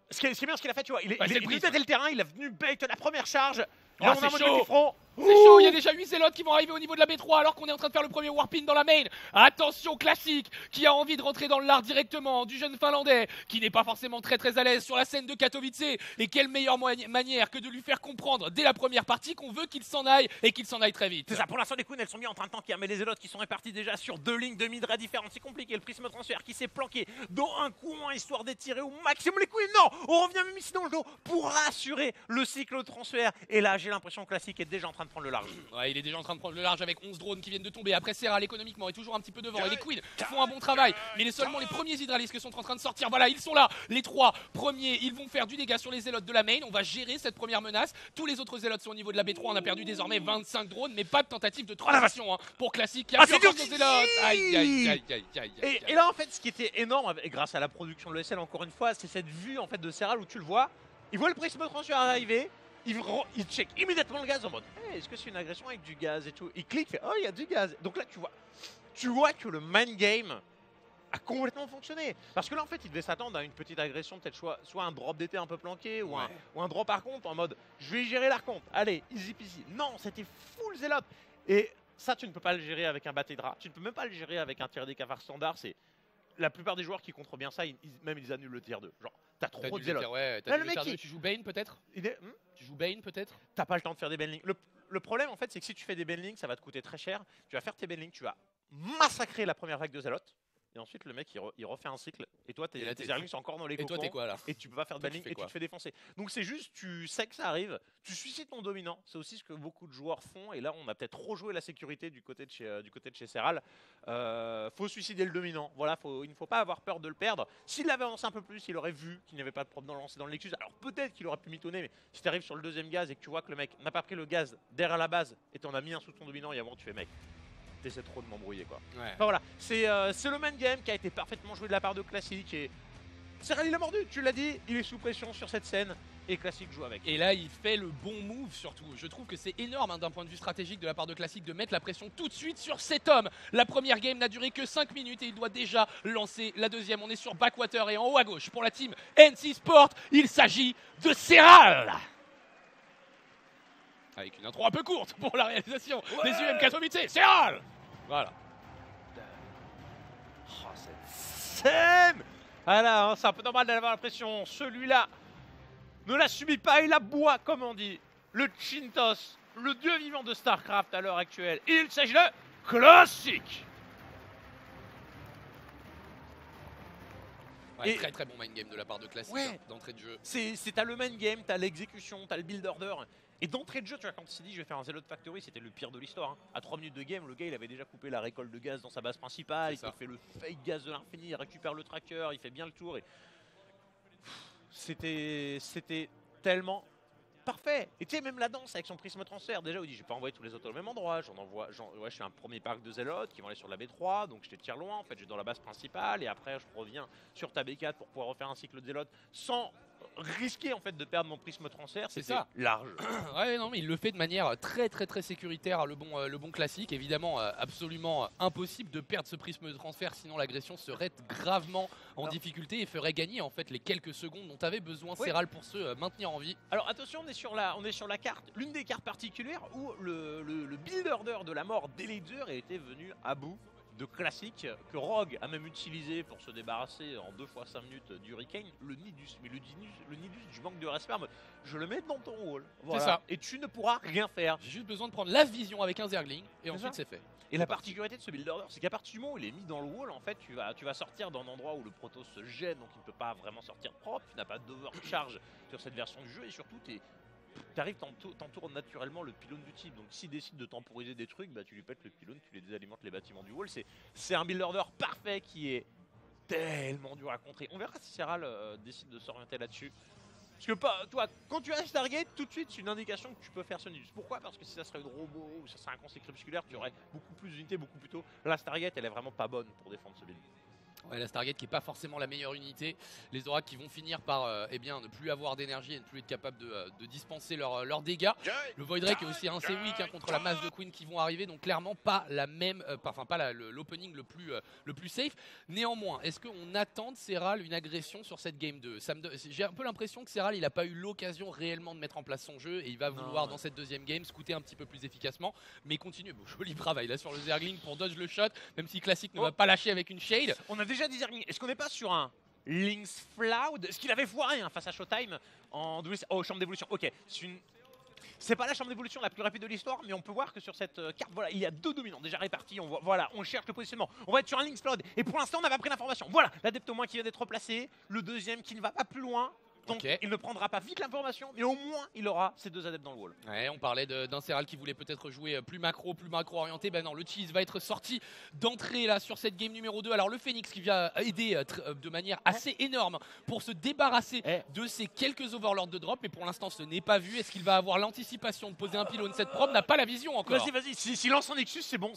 [SPEAKER 6] Ce qui est bien ce qu'il a fait, tu vois. Il est
[SPEAKER 3] Bah, c'est le
[SPEAKER 6] venu
[SPEAKER 3] prisme.
[SPEAKER 6] têter le terrain. Il est venu bait la première charge.
[SPEAKER 3] Oh,
[SPEAKER 6] Là, on
[SPEAKER 3] c'est
[SPEAKER 6] a un mode
[SPEAKER 3] chaud.
[SPEAKER 6] du front.
[SPEAKER 3] C'est chaud, il y a déjà 8 zélotes qui vont arriver au niveau de la B3 alors qu'on est en train de faire le premier warpin dans la main. Attention, Classic qui a envie de rentrer dans l'art directement du jeune Finlandais qui n'est pas forcément très à l'aise sur la scène de Katowice. Et quelle meilleure manière que de lui faire comprendre dès la première partie qu'on veut qu'il s'en aille et qu'il s'en aille très vite.
[SPEAKER 6] C'est ça, pour l'instant les Queens elles sont bien en train de tanker, mais les Zélotes qui sont répartis déjà sur 2 lignes de midra différentes, c'est compliqué. Le prisme transfert qui s'est planqué dans un coin histoire d'étirer au maximum les Queens. Non, on revient même ici dans le dos pour rassurer le cycle de transfert. Et là j'ai l'impression que Classic est déjà en train de prendre le large.
[SPEAKER 3] Ouais, il est déjà en train de prendre le large avec 11 drones qui viennent de tomber. Après Serral économiquement est toujours un petit peu devant. Et les Queens font un bon travail. Mais seulement les premiers hydralisques qui sont en train de sortir. Voilà, ils sont là. Les 3 premiers, ils vont faire du dégât sur les zélotes de la main. On va gérer cette première menace. Tous les autres zélotes sont au niveau de la B3. On a perdu désormais 25 drones, mais pas de tentative de transition pour Classic. Qui a pu
[SPEAKER 6] c'est
[SPEAKER 3] encore
[SPEAKER 6] dur.
[SPEAKER 3] nos zélotes. Aïe, aïe, aïe, aïe, aïe, aïe.
[SPEAKER 6] Et là en fait ce qui était énorme grâce à la production de l'ESL encore une fois, c'est cette vue en fait de Serral où tu le vois. Il voit le prisme transfert arriver. Il check immédiatement le gaz en mode hey, est-ce que c'est une agression avec du gaz et tout. Il clique, fait oh il y a du gaz. Donc là tu vois que le mind game a complètement fonctionné. Parce que là en fait il devait s'attendre à une petite agression, peut-être soit un drop d'été un peu planqué ou un drop par contre en mode je vais gérer l'archonte. Allez, easy peasy. Non, c'était full zélote. Et ça tu ne peux pas le gérer avec un bataille Hydra. Tu ne peux même pas le gérer avec un tir des cafards standard. C'est la plupart des joueurs qui contrent bien ça, ils annulent le tier 2. Genre t'as trop de zélotes.
[SPEAKER 3] Ouais,
[SPEAKER 6] Là, le mec,
[SPEAKER 3] tu joues Bane peut-être. Tu joues Bane peut-être.
[SPEAKER 6] T'as pas le temps de faire des banelings. Le problème en fait c'est que si tu fais des banelings ça va te coûter très cher. Tu vas faire tes banelings, tu vas massacrer la première vague de zélotes. Et ensuite le mec il refait un cycle. Et toi tes airlings sont encore dans les
[SPEAKER 3] Et toi
[SPEAKER 6] cocons.
[SPEAKER 3] t'es quoi là?
[SPEAKER 6] Et tu peux pas faire de
[SPEAKER 3] Toi, tu
[SPEAKER 6] banning
[SPEAKER 3] fais
[SPEAKER 6] et tu
[SPEAKER 3] quoi
[SPEAKER 6] te fais défoncer. Donc c'est juste, tu sais que ça arrive, tu suicides ton dominant. C'est aussi ce que beaucoup de joueurs font. Et là on a peut-être rejoué la sécurité du côté de chez Serral. Faut suicider le dominant. Voilà, il ne faut pas avoir peur de le perdre. S'il l'avait avancé un peu plus, il aurait vu qu'il n'y avait pas de problème dans le lancer dans le Nexus. Alors peut-être qu'il aurait pu mitonner, mais si tu arrives sur le deuxième gaz et que tu vois que le mec n'a pas pris le gaz derrière la base et t'en as mis un sous ton dominant et avant tu fais mec, t'essaies trop de m'embrouiller quoi.
[SPEAKER 3] Ouais.
[SPEAKER 6] Enfin voilà, c'est le main game qui a été parfaitement joué de la part de Classic et Serral il a mordu, tu l'as dit, il est sous pression sur cette scène et Classic joue avec.
[SPEAKER 3] Et là, il fait le bon move surtout. Je trouve que c'est énorme d'un point de vue stratégique de la part de Classic de mettre la pression tout de suite sur cet homme. La première game n'a duré que 5 minutes et il doit déjà lancer la deuxième. On est sur Backwater et en haut à gauche pour la team NC Sport. Il s'agit de Serral. Avec une intro un peu courte pour la réalisation des UM Katowice. Serral. Voilà.
[SPEAKER 6] Oh, cette scène. Voilà, hein, c'est un peu normal d'avoir l'impression. Celui-là ne la subit pas, il la boit, comme on dit. Le Chintos, le dieu vivant de StarCraft à l'heure actuelle. Il s'agit de Classic.
[SPEAKER 3] Ouais,
[SPEAKER 6] Et-
[SPEAKER 3] très bon mind game de la part de Classic
[SPEAKER 6] Ouais.
[SPEAKER 3] d'entrée de jeu.
[SPEAKER 6] T'as le main game, t'as l'exécution, t'as le build order. Et d'entrée de jeu, tu vois, quand il s'est dit je vais faire un Zealot Factory, c'était le pire de l'histoire. Hein. À 3 minutes de game, le gars il avait déjà coupé la récolte de gaz dans sa base principale, il
[SPEAKER 3] C'est ça.
[SPEAKER 6] fait le fake gaz de l'infini, il récupère le tracker, il fait bien le tour. Et... C'était tellement parfait. Et tu sais, même la danse avec son prisme transfert. Déjà, on dit, j'ai pas envoyé tous les autos au même endroit. Ouais, je fais un premier parc de zélotes qui vont aller sur la B3, donc je te tire loin. En fait, je vais dans la base principale et après, je reviens sur ta B4 pour pouvoir refaire un cycle de zélotes sans risquer en fait de perdre mon prisme transfert.
[SPEAKER 3] C'est ça.
[SPEAKER 6] Large.
[SPEAKER 3] Ouais, non, mais il le fait de manière très très très sécuritaire, le bon classique. Évidemment, absolument impossible de perdre ce prisme de transfert, sinon l'agression serait gravement en difficulté et ferait gagner en fait les quelques secondes dont avait besoin Serral pour se maintenir en vie.
[SPEAKER 6] Alors attention, on est sur la carte, l'une des cartes particulières où le build order de la mort d'Elazer était venu à bout de classique que Rogue a même utilisé pour se débarrasser en 2 fois 5 minutes d'Hurricane, le Nidus. Mais le Nidus du manque de respect, je le mets dans ton wall. Voilà.
[SPEAKER 3] C'est ça.
[SPEAKER 6] Et tu ne pourras rien faire.
[SPEAKER 3] J'ai juste besoin de prendre la vision avec un Zergling et ensuite c'est fait.
[SPEAKER 6] Et la particularité de ce build order, c'est qu'à partir du moment où il est mis dans le wall, en fait, tu vas sortir d'un endroit où le Protoss se gêne, donc il ne peut pas vraiment sortir propre, tu n'as pas d'overcharge sur cette version du jeu, et surtout, tu arrives, t'entoures naturellement le pylône du type. Donc s'il décide de temporiser des trucs, bah tu lui pètes le pylône, tu les désalimentes les bâtiments du wall. C'est un build order parfait qui est tellement dur à contrer. On verra si Serral décide de s'orienter là-dessus. Parce que toi, quand tu as Stargate, tout de suite c'est une indication que tu peux faire ce Nidus. Pourquoi? Parce que si ça serait une robot ou ça serait un conseil crépusculaire, tu aurais beaucoup plus d'unités beaucoup plus tôt. La Stargate, elle est vraiment pas bonne pour défendre ce build.
[SPEAKER 3] Ouais, la Stargate qui n'est pas forcément la meilleure unité, les oracles qui vont finir par ne plus avoir d'énergie et ne plus être capables de dispenser leurs dégâts. Le Void Drake est aussi assez weak contre la masse de Queen qui vont arriver, donc clairement pas la même, l'opening le plus safe. Néanmoins, est-ce qu'on attend de Serral une agression sur cette game 2? J'ai un peu l'impression que Serral il n'a pas eu l'occasion réellement de mettre en place son jeu et il va vouloir dans cette deuxième game scouter un petit peu plus efficacement, mais continue. Bon, joli travail là sur le Zergling pour dodge le shot, même si Classic ne va pas lâcher avec une shade.
[SPEAKER 6] On a déjà dit Zergling. Est-ce qu'on n'est pas sur un Lynx Floud? Ce qu'il avait foiré face à Showtime en chambre d'évolution. Ok, c'est pas la chambre d'évolution la plus rapide de l'histoire, mais on peut voir que sur cette carte, voilà, il y a 2 dominants déjà répartis. On cherche le positionnement. On va être sur un Lynx Floud. Et pour l'instant, on n'a pas pris l'information. Voilà, l'adepte au moins qui vient d'être replacé. Le deuxième qui ne va pas plus loin. Donc il ne prendra pas vite l'information, mais au moins il aura ses 2 adeptes dans le wall.
[SPEAKER 3] Ouais, on parlait d'un Serral qui voulait peut-être jouer plus macro orienté. Ben non, le cheese va être sorti d'entrée là sur cette game numéro 2. Alors le Phoenix qui vient aider de manière assez énorme pour se débarrasser de ces quelques overlords de drop, mais pour l'instant ce n'est pas vu. Est-ce qu'il va avoir l'anticipation de poser un pylône? Cette probe n'a pas la vision encore.
[SPEAKER 6] Vas-y, s'il lance son Nexus, c'est bon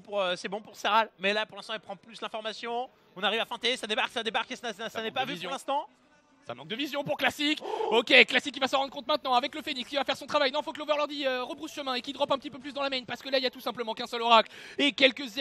[SPEAKER 6] pour Serral. Mais là pour l'instant il prend plus l'information. On arrive à feinter, ça débarque et ça n'est pas vu pour l'instant.
[SPEAKER 3] Ça manque de vision pour Classic. Ok, Classic qui va s'en rendre compte maintenant avec le Phoenix qui va faire son travail. Non, faut que l'Overlord rebrousse chemin et qu'il drop un petit peu plus dans la main parce que là il y a tout simplement qu'un seul oracle et quelques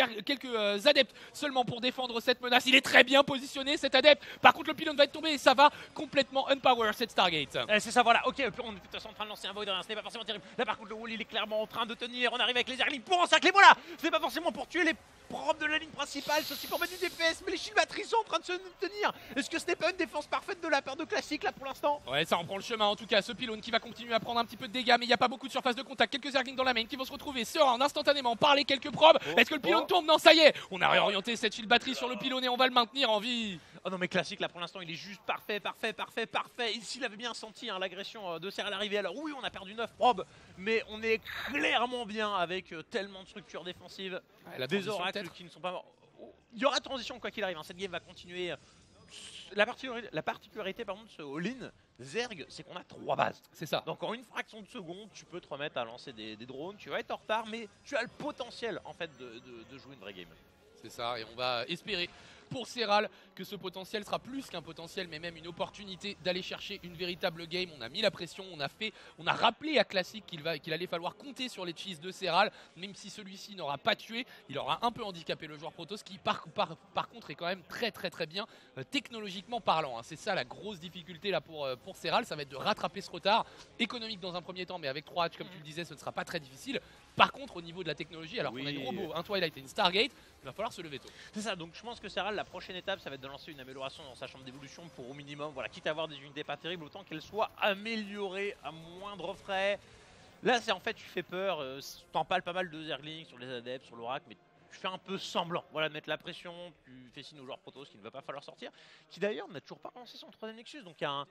[SPEAKER 3] adeptes seulement pour défendre cette menace. Il est très bien positionné cet adepte. Par contre le pylône va être tombé et ça va complètement unpower cette Stargate.
[SPEAKER 6] C'est ça, voilà. Ok, on est de toute façon en train de lancer un Void, ce n'est pas forcément terrible. Là par contre le wall il est clairement en train de tenir. On arrive avec les Zerglings pour encercler. Voilà, ce n'est pas forcément pour tuer les propres de la ligne principale, c'est aussi pour mettre du DPS, mais les shield batteries sont en train de se tenir. Est-ce que ce n'est pas une défense parfaite de la part de Classic là pour l'instant?
[SPEAKER 3] Ouais, ça en prend le chemin en tout cas. Ce pylône qui va continuer à prendre un petit peu de dégâts, mais il n'y a pas beaucoup de surface de contact. Quelques Zerglings dans la main qui vont se retrouver sereins instantanément par les quelques probes. Est-ce que le pylône tombe? Non, ça y est, on a réorienté cette shield batterie sur le pylône et on va le maintenir en vie.
[SPEAKER 6] Oh non mais Classic là pour l'instant il est juste parfait. Et s'il avait bien senti l'agression de Serral arriver, alors oui on a perdu 9 probes, mais on est clairement bien avec tellement de structures défensives, des oracles qui ne sont pas morts. Il y aura transition quoi qu'il arrive, cette game va continuer. La particularité par contre de ce all-in Zerg, c'est qu'on a 3 bases.
[SPEAKER 3] C'est ça.
[SPEAKER 6] Donc en une fraction de seconde, tu peux te remettre à lancer des drones, tu vas être en retard, mais tu as le potentiel en fait de jouer une vraie game.
[SPEAKER 3] C'est ça, et on va espérer pour Serral que ce potentiel sera plus qu'un potentiel, mais même une opportunité d'aller chercher une véritable game. On a mis la pression, on a rappelé à Classic qu'il allait falloir compter sur les cheese de Serral, même si celui-ci n'aura pas tué, il aura un peu handicapé le joueur Protoss qui par contre est quand même très bien technologiquement parlant. C'est ça la grosse difficulté là pour Serral, ça va être de rattraper ce retard économique dans un premier temps, mais avec 3 hatches comme tu le disais, ce ne sera pas très difficile. Par contre au niveau de la technologie, alors qu'on a une robot, un Twilight et une Stargate, il va falloir se lever tôt.
[SPEAKER 6] C'est ça, donc je pense que Serral, la prochaine étape, ça va être de lancer une amélioration dans sa chambre d'évolution pour au minimum, voilà, quitte à avoir des unités pas terribles, autant qu'elles soient améliorées à moindre frais. Là, c'est en fait, tu fais peur, t'en parles pas mal de Zerglings sur les adeptes, sur l'oracle, mais tu fais un peu semblant, voilà, de mettre la pression, tu fais signe aux joueurs Protoss qu'il ne va pas falloir sortir, qui d'ailleurs n'a toujours pas lancé son 3ème Nexus, donc il y a un...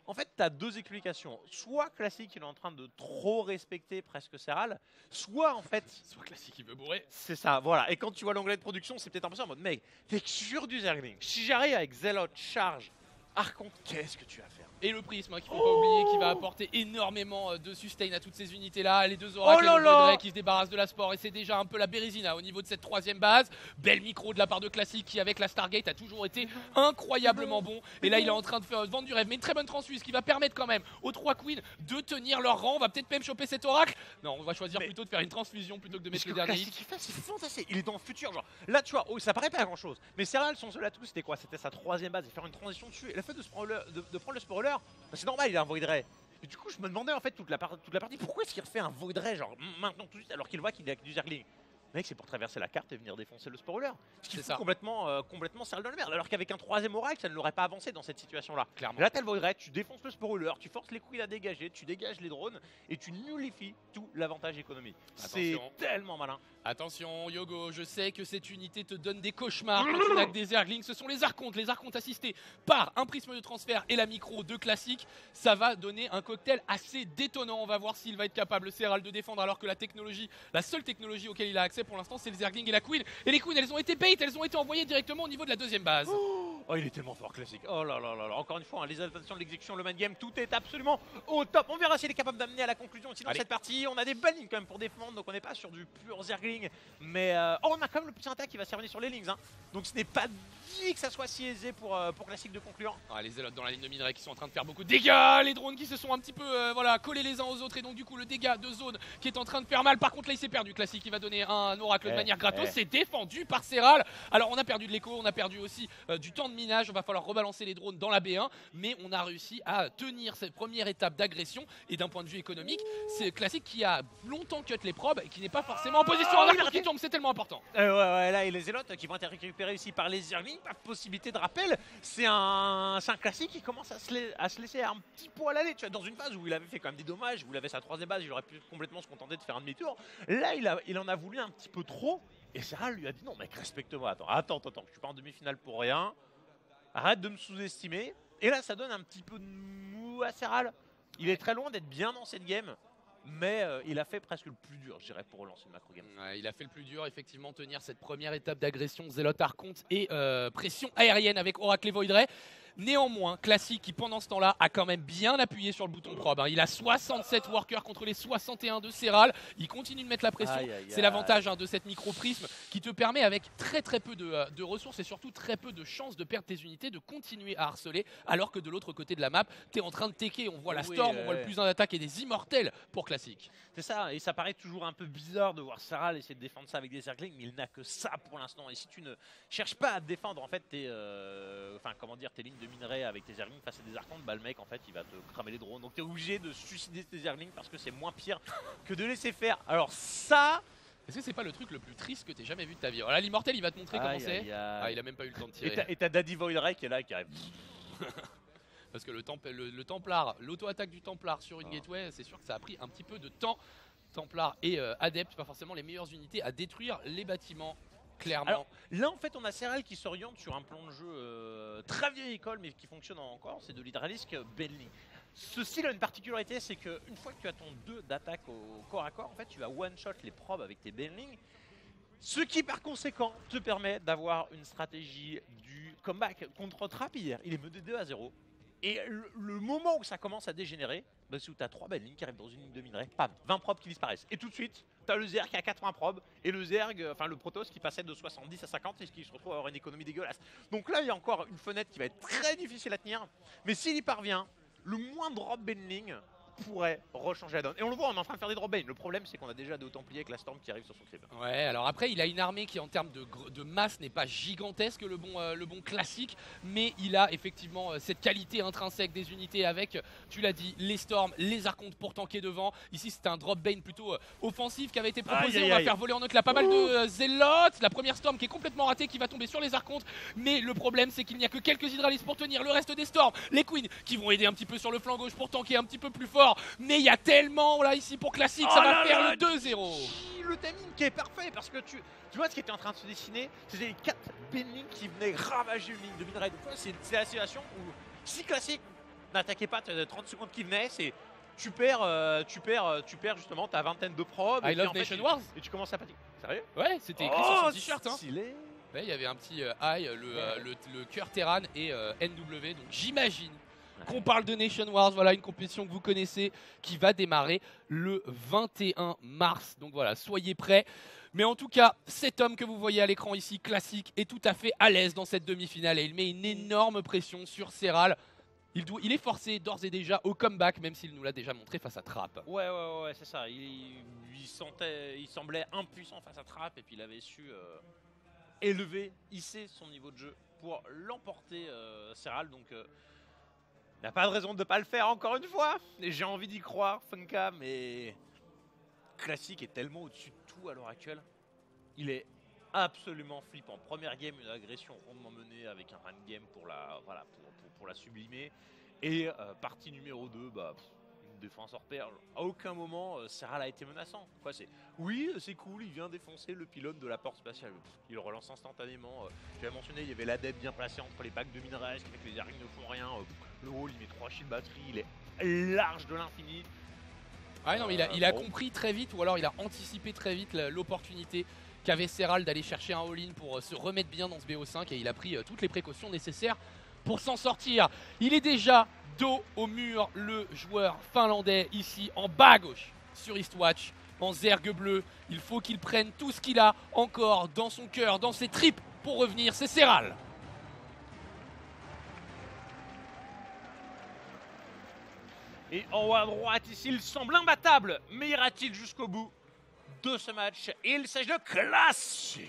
[SPEAKER 6] En fait, tu as 2 explications. Soit Classic, il est en train de trop respecter presque Serral, soit en fait...
[SPEAKER 3] Soit Classic, il veut bourrer.
[SPEAKER 6] C'est ça, voilà. Et quand tu vois l'onglet de production, c'est peut-être un peu ça en mode, mec, t'es que sur du Zergling. Si j'arrive avec Zealot, Charge, Archon, qu'est-ce que tu vas faire?
[SPEAKER 3] Et le prisme qu'il faut pas oublier qui va apporter énormément de sustain à toutes ces unités là. Les deux oracles et le Voidray qui se débarrassent de la sport et c'est déjà un peu la bérésina au niveau de cette troisième base. Belle micro de la part de Classic qui avec la Stargate a toujours été incroyablement bon. Et là il est en train de vendre du rêve. Mais une très bonne transfuse qui va permettre quand même aux 3 queens de tenir leur rang. On va peut-être même choper cet oracle. Non, on va choisir plutôt de faire une transfusion plutôt que de mettre le dernier hit.
[SPEAKER 6] C'est fantastique, il est dans le futur. Genre là tu vois, ça paraît pas grand chose. Mais Serral, son seul atout c'était quoi? C'était sa troisième base et faire une transition dessus. Et le fait de prendre le spoiler, c'est normal, il a un Voidray. Et du coup, je me demandais en fait toute la partie, pourquoi est-ce qu'il refait un Voidray genre maintenant tout de suite alors qu'il voit qu'il a du Zergling? Mec, c'est pour traverser la carte et venir défoncer le spoiler. Ce qui fout complètement Serral dans la merde. Alors qu'avec un troisième oracle, ça ne l'aurait pas avancé dans cette situation-là.
[SPEAKER 3] Clairement.
[SPEAKER 6] Là, t'as le Voidray, tu défonces le spoiler, tu forces les couilles à dégager, tu dégages les drones et tu nullifies tout l'avantage économique. C'est tellement malin.
[SPEAKER 3] Attention Yogo, je sais que cette unité te donne des cauchemars quand tu n'as que des Zerglings. Ce sont les archontes assistés par un prisme de transfert et la micro de Classic. Ça va donner un cocktail assez détonnant. On va voir s'il va être capable, Serral, de défendre alors que la seule technologie auquel il a accès pour l'instant c'est les Zerglings et la Queen. Et les Queens elles ont été bait, elles ont été envoyées directement au niveau de la deuxième base.
[SPEAKER 6] Oh, il est tellement fort, Classic. Oh là là là là. Encore une fois, les adaptations de l'exécution, le mind game, tout est absolument au top. On verra s'il est capable d'amener à la conclusion. Sinon, cette partie, on a des belles lignes quand même pour défendre. Donc, on n'est pas sur du pur Zergling. Mais on a quand même le petit attaque qui va servir sur les lignes. Hein. Donc, ce n'est pas dit que ça soit si aisé pour Classic de conclure.
[SPEAKER 3] Les Zealots dans la ligne de minerai qui sont en train de faire beaucoup de dégâts. Les drones qui se sont un petit peu collés les uns aux autres. Et donc, du coup, le dégât de zone qui est en train de faire mal. Par contre, là, il s'est perdu. Classic qui va donner un oracle de manière gratos. C'est défendu par Serral. Alors, on a perdu de l'écho. On a perdu aussi du temps de minage. On va falloir rebalancer les drones dans la B1, mais on a réussi à tenir cette première étape d'agression. Et d'un point de vue économique, c'est Classic qui a longtemps cut les probes et qui n'est pas forcément en position. Un arc qui tombe, c'est tellement important.
[SPEAKER 6] Ouais, là, et les Zealots qui vont être récupérés ici par les Zerglings, pas de possibilité de rappel. C'est un Classic qui commence à se laisser un petit poil aller. Tu vois, dans une phase où il avait fait quand même des dommages, où il avait sa troisième base, il aurait pu complètement se contenter de faire un demi-tour. Là, il en a voulu un petit peu trop. Et Serral lui a dit non, mec, respecte-moi. Attends, je suis pas en demi-finale pour rien. Arrête de me sous-estimer. Et là, ça donne un petit peu de mou à Serral. Il est très loin d'être bien dans cette game. Mais il a fait presque le plus dur, je dirais, pour relancer le macro game.
[SPEAKER 3] Ouais, il a fait le plus dur, effectivement, tenir cette première étape d'agression Zealot Archonte et pression aérienne avec Oracle et Voidray. Néanmoins, Classic qui pendant ce temps-là a quand même bien appuyé sur le bouton probe. Il a 67 workers contre les 61 de Serral. Il continue de mettre la pression. C'est l'avantage de cette micro-prisme qui te permet avec très peu de ressources et surtout très peu de chances de perdre tes unités, de continuer à harceler. Alors que de l'autre côté de la map, tu es en train de tecker. On voit la Storm, on voit le plus 1 d'attaque et des immortels pour Classic.
[SPEAKER 6] C'est ça, et ça paraît toujours un peu bizarre de voir Serral essayer de défendre ça avec des Zerglings, mais il n'a que ça pour l'instant. Et si tu ne cherches pas à défendre en fait tes lignes de minerais avec tes Zerglings face à des archontes, bah le mec en fait il va te cramer les drones. Donc tu es obligé de suicider tes Zerglings parce que c'est moins pire que de laisser faire. Alors ça...
[SPEAKER 3] Est-ce que c'est pas le truc le plus triste que t'aies jamais vu de ta vie? Alors là, l'immortel il va te montrer comment c'est. Il a même pas eu le temps de tirer.
[SPEAKER 6] Et t'as Daddy Voidray qui est là qui arrive.
[SPEAKER 3] Parce que le Templar, l'auto-attaque du Templar sur une gateway, c'est sûr que ça a pris un petit peu de temps. Templar et Adept, pas forcément les meilleures unités à détruire les bâtiments, clairement.
[SPEAKER 6] Alors là en fait on a Serral qui s'oriente sur un plan de jeu très vieille école mais qui fonctionne encore, c'est de l'hydralisque Bentley. Ce style a une particularité, c'est qu'une fois que tu as ton 2 d'attaque au corps à corps, en fait tu vas one-shot les probes avec tes Bentley. Ce qui par conséquent te permet d'avoir une stratégie du comeback contre Trapir. Il est mené 2-0. Et le moment où ça commence à dégénérer, bah, c'est où tu as 3 belles lignes qui arrivent dans une ligne de minerai, pam, 20 probes qui disparaissent. Et tout de suite, tu as le Zerg qui a 80 probes et le Zerg, enfin le Protoss qui passait de 70 à 50 et qui se retrouve à avoir une économie dégueulasse. Donc là, il y a encore une fenêtre qui va être très difficile à tenir. Mais s'il y parvient, le moins drop bending pourrait rechanger la donne. Et on le voit, on est en train de faire des drop bane. Le problème, c'est qu'on a déjà des Templiers avec la Storm qui arrive sur son crib.
[SPEAKER 3] Ouais, alors après, il a une armée qui, en termes de masse, n'est pas gigantesque, le bon Classic, mais il a effectivement cette qualité intrinsèque des unités avec, tu l'as dit, les Storms, les Archontes pour tanker devant. Ici, c'est un drop bane plutôt offensif qui avait été proposé. On va faire voler en note là pas mal de Zealots. La première Storm qui est complètement ratée, qui va tomber sur les Archontes. Mais le problème, c'est qu'il n'y a que quelques Hydralistes pour tenir le reste des Storms. Les Queens qui vont aider un petit peu sur le flanc gauche pour tanker un petit peu plus fort. Mais il y a tellement là ici pour Classic, ça va faire le 2-0.
[SPEAKER 6] Le timing qui est parfait parce que tu vois ce qui était en train de se dessiner, c'était les 4 Bentley qui venaient ravager une ligne de minerai. Donc c'est la situation où si Classic n'attaquait pas 30 secondes qui venaient, c'est tu perds justement ta vingtaine de probes.
[SPEAKER 3] I love Nation Wars.
[SPEAKER 6] Et tu commences à paniquer. Sérieux?
[SPEAKER 3] Ouais, c'était écrit sur son t-shirt.
[SPEAKER 6] Ouais,
[SPEAKER 3] il y avait un petit I, le cœur Terran et NW. Donc j'imagine qu'on parle de Nation Wars. Voilà, une compétition que vous connaissez qui va démarrer le 21 mars. Donc voilà, soyez prêts. Mais en tout cas, cet homme que vous voyez à l'écran ici, classique, est tout à fait à l'aise dans cette demi-finale et il met une énorme pression sur Serral. Il est forcé d'ores et déjà au comeback, même s'il nous l'a déjà montré face à Trapp.
[SPEAKER 6] Ouais, c'est ça. Il semblait impuissant face à Trapp et puis il avait su hisser son niveau de jeu pour l'emporter, Serral. Donc, il n'a pas de raison de ne pas le faire encore une fois. Et j'ai envie d'y croire, Funka, mais Classic est tellement au-dessus de tout à l'heure actuelle. Il est absolument flippant. Première game, une agression rondement menée avec un run game pour la sublimer. Et partie numéro 2, une défense hors pair. À aucun moment, Serral a été menaçant. Oui, c'est cool, il vient défoncer le pylône de la porte spatiale. Il le relance instantanément. J'avais mentionné, il y avait l'adepte bien placé entre les packs de minerais, ce qui fait que les arènes ne font rien. Le hall, il met 3 shield batteries, il est large de l'infini.
[SPEAKER 3] Ah non, mais il a compris très vite, ou alors il a anticipé très vite l'opportunité qu'avait Serral d'aller chercher un all-in pour se remettre bien dans ce BO5 et il a pris toutes les précautions nécessaires pour s'en sortir. Il est déjà dos au mur, le joueur finlandais ici en bas à gauche sur Eastwatch, en zergue bleu. Il faut qu'il prenne tout ce qu'il a encore dans son cœur, dans ses tripes pour revenir. C'est Serral.
[SPEAKER 6] Et en haut à droite, ici, il semble imbattable. Mais ira-t-il jusqu'au bout de ce match? Il s'agit de Classic.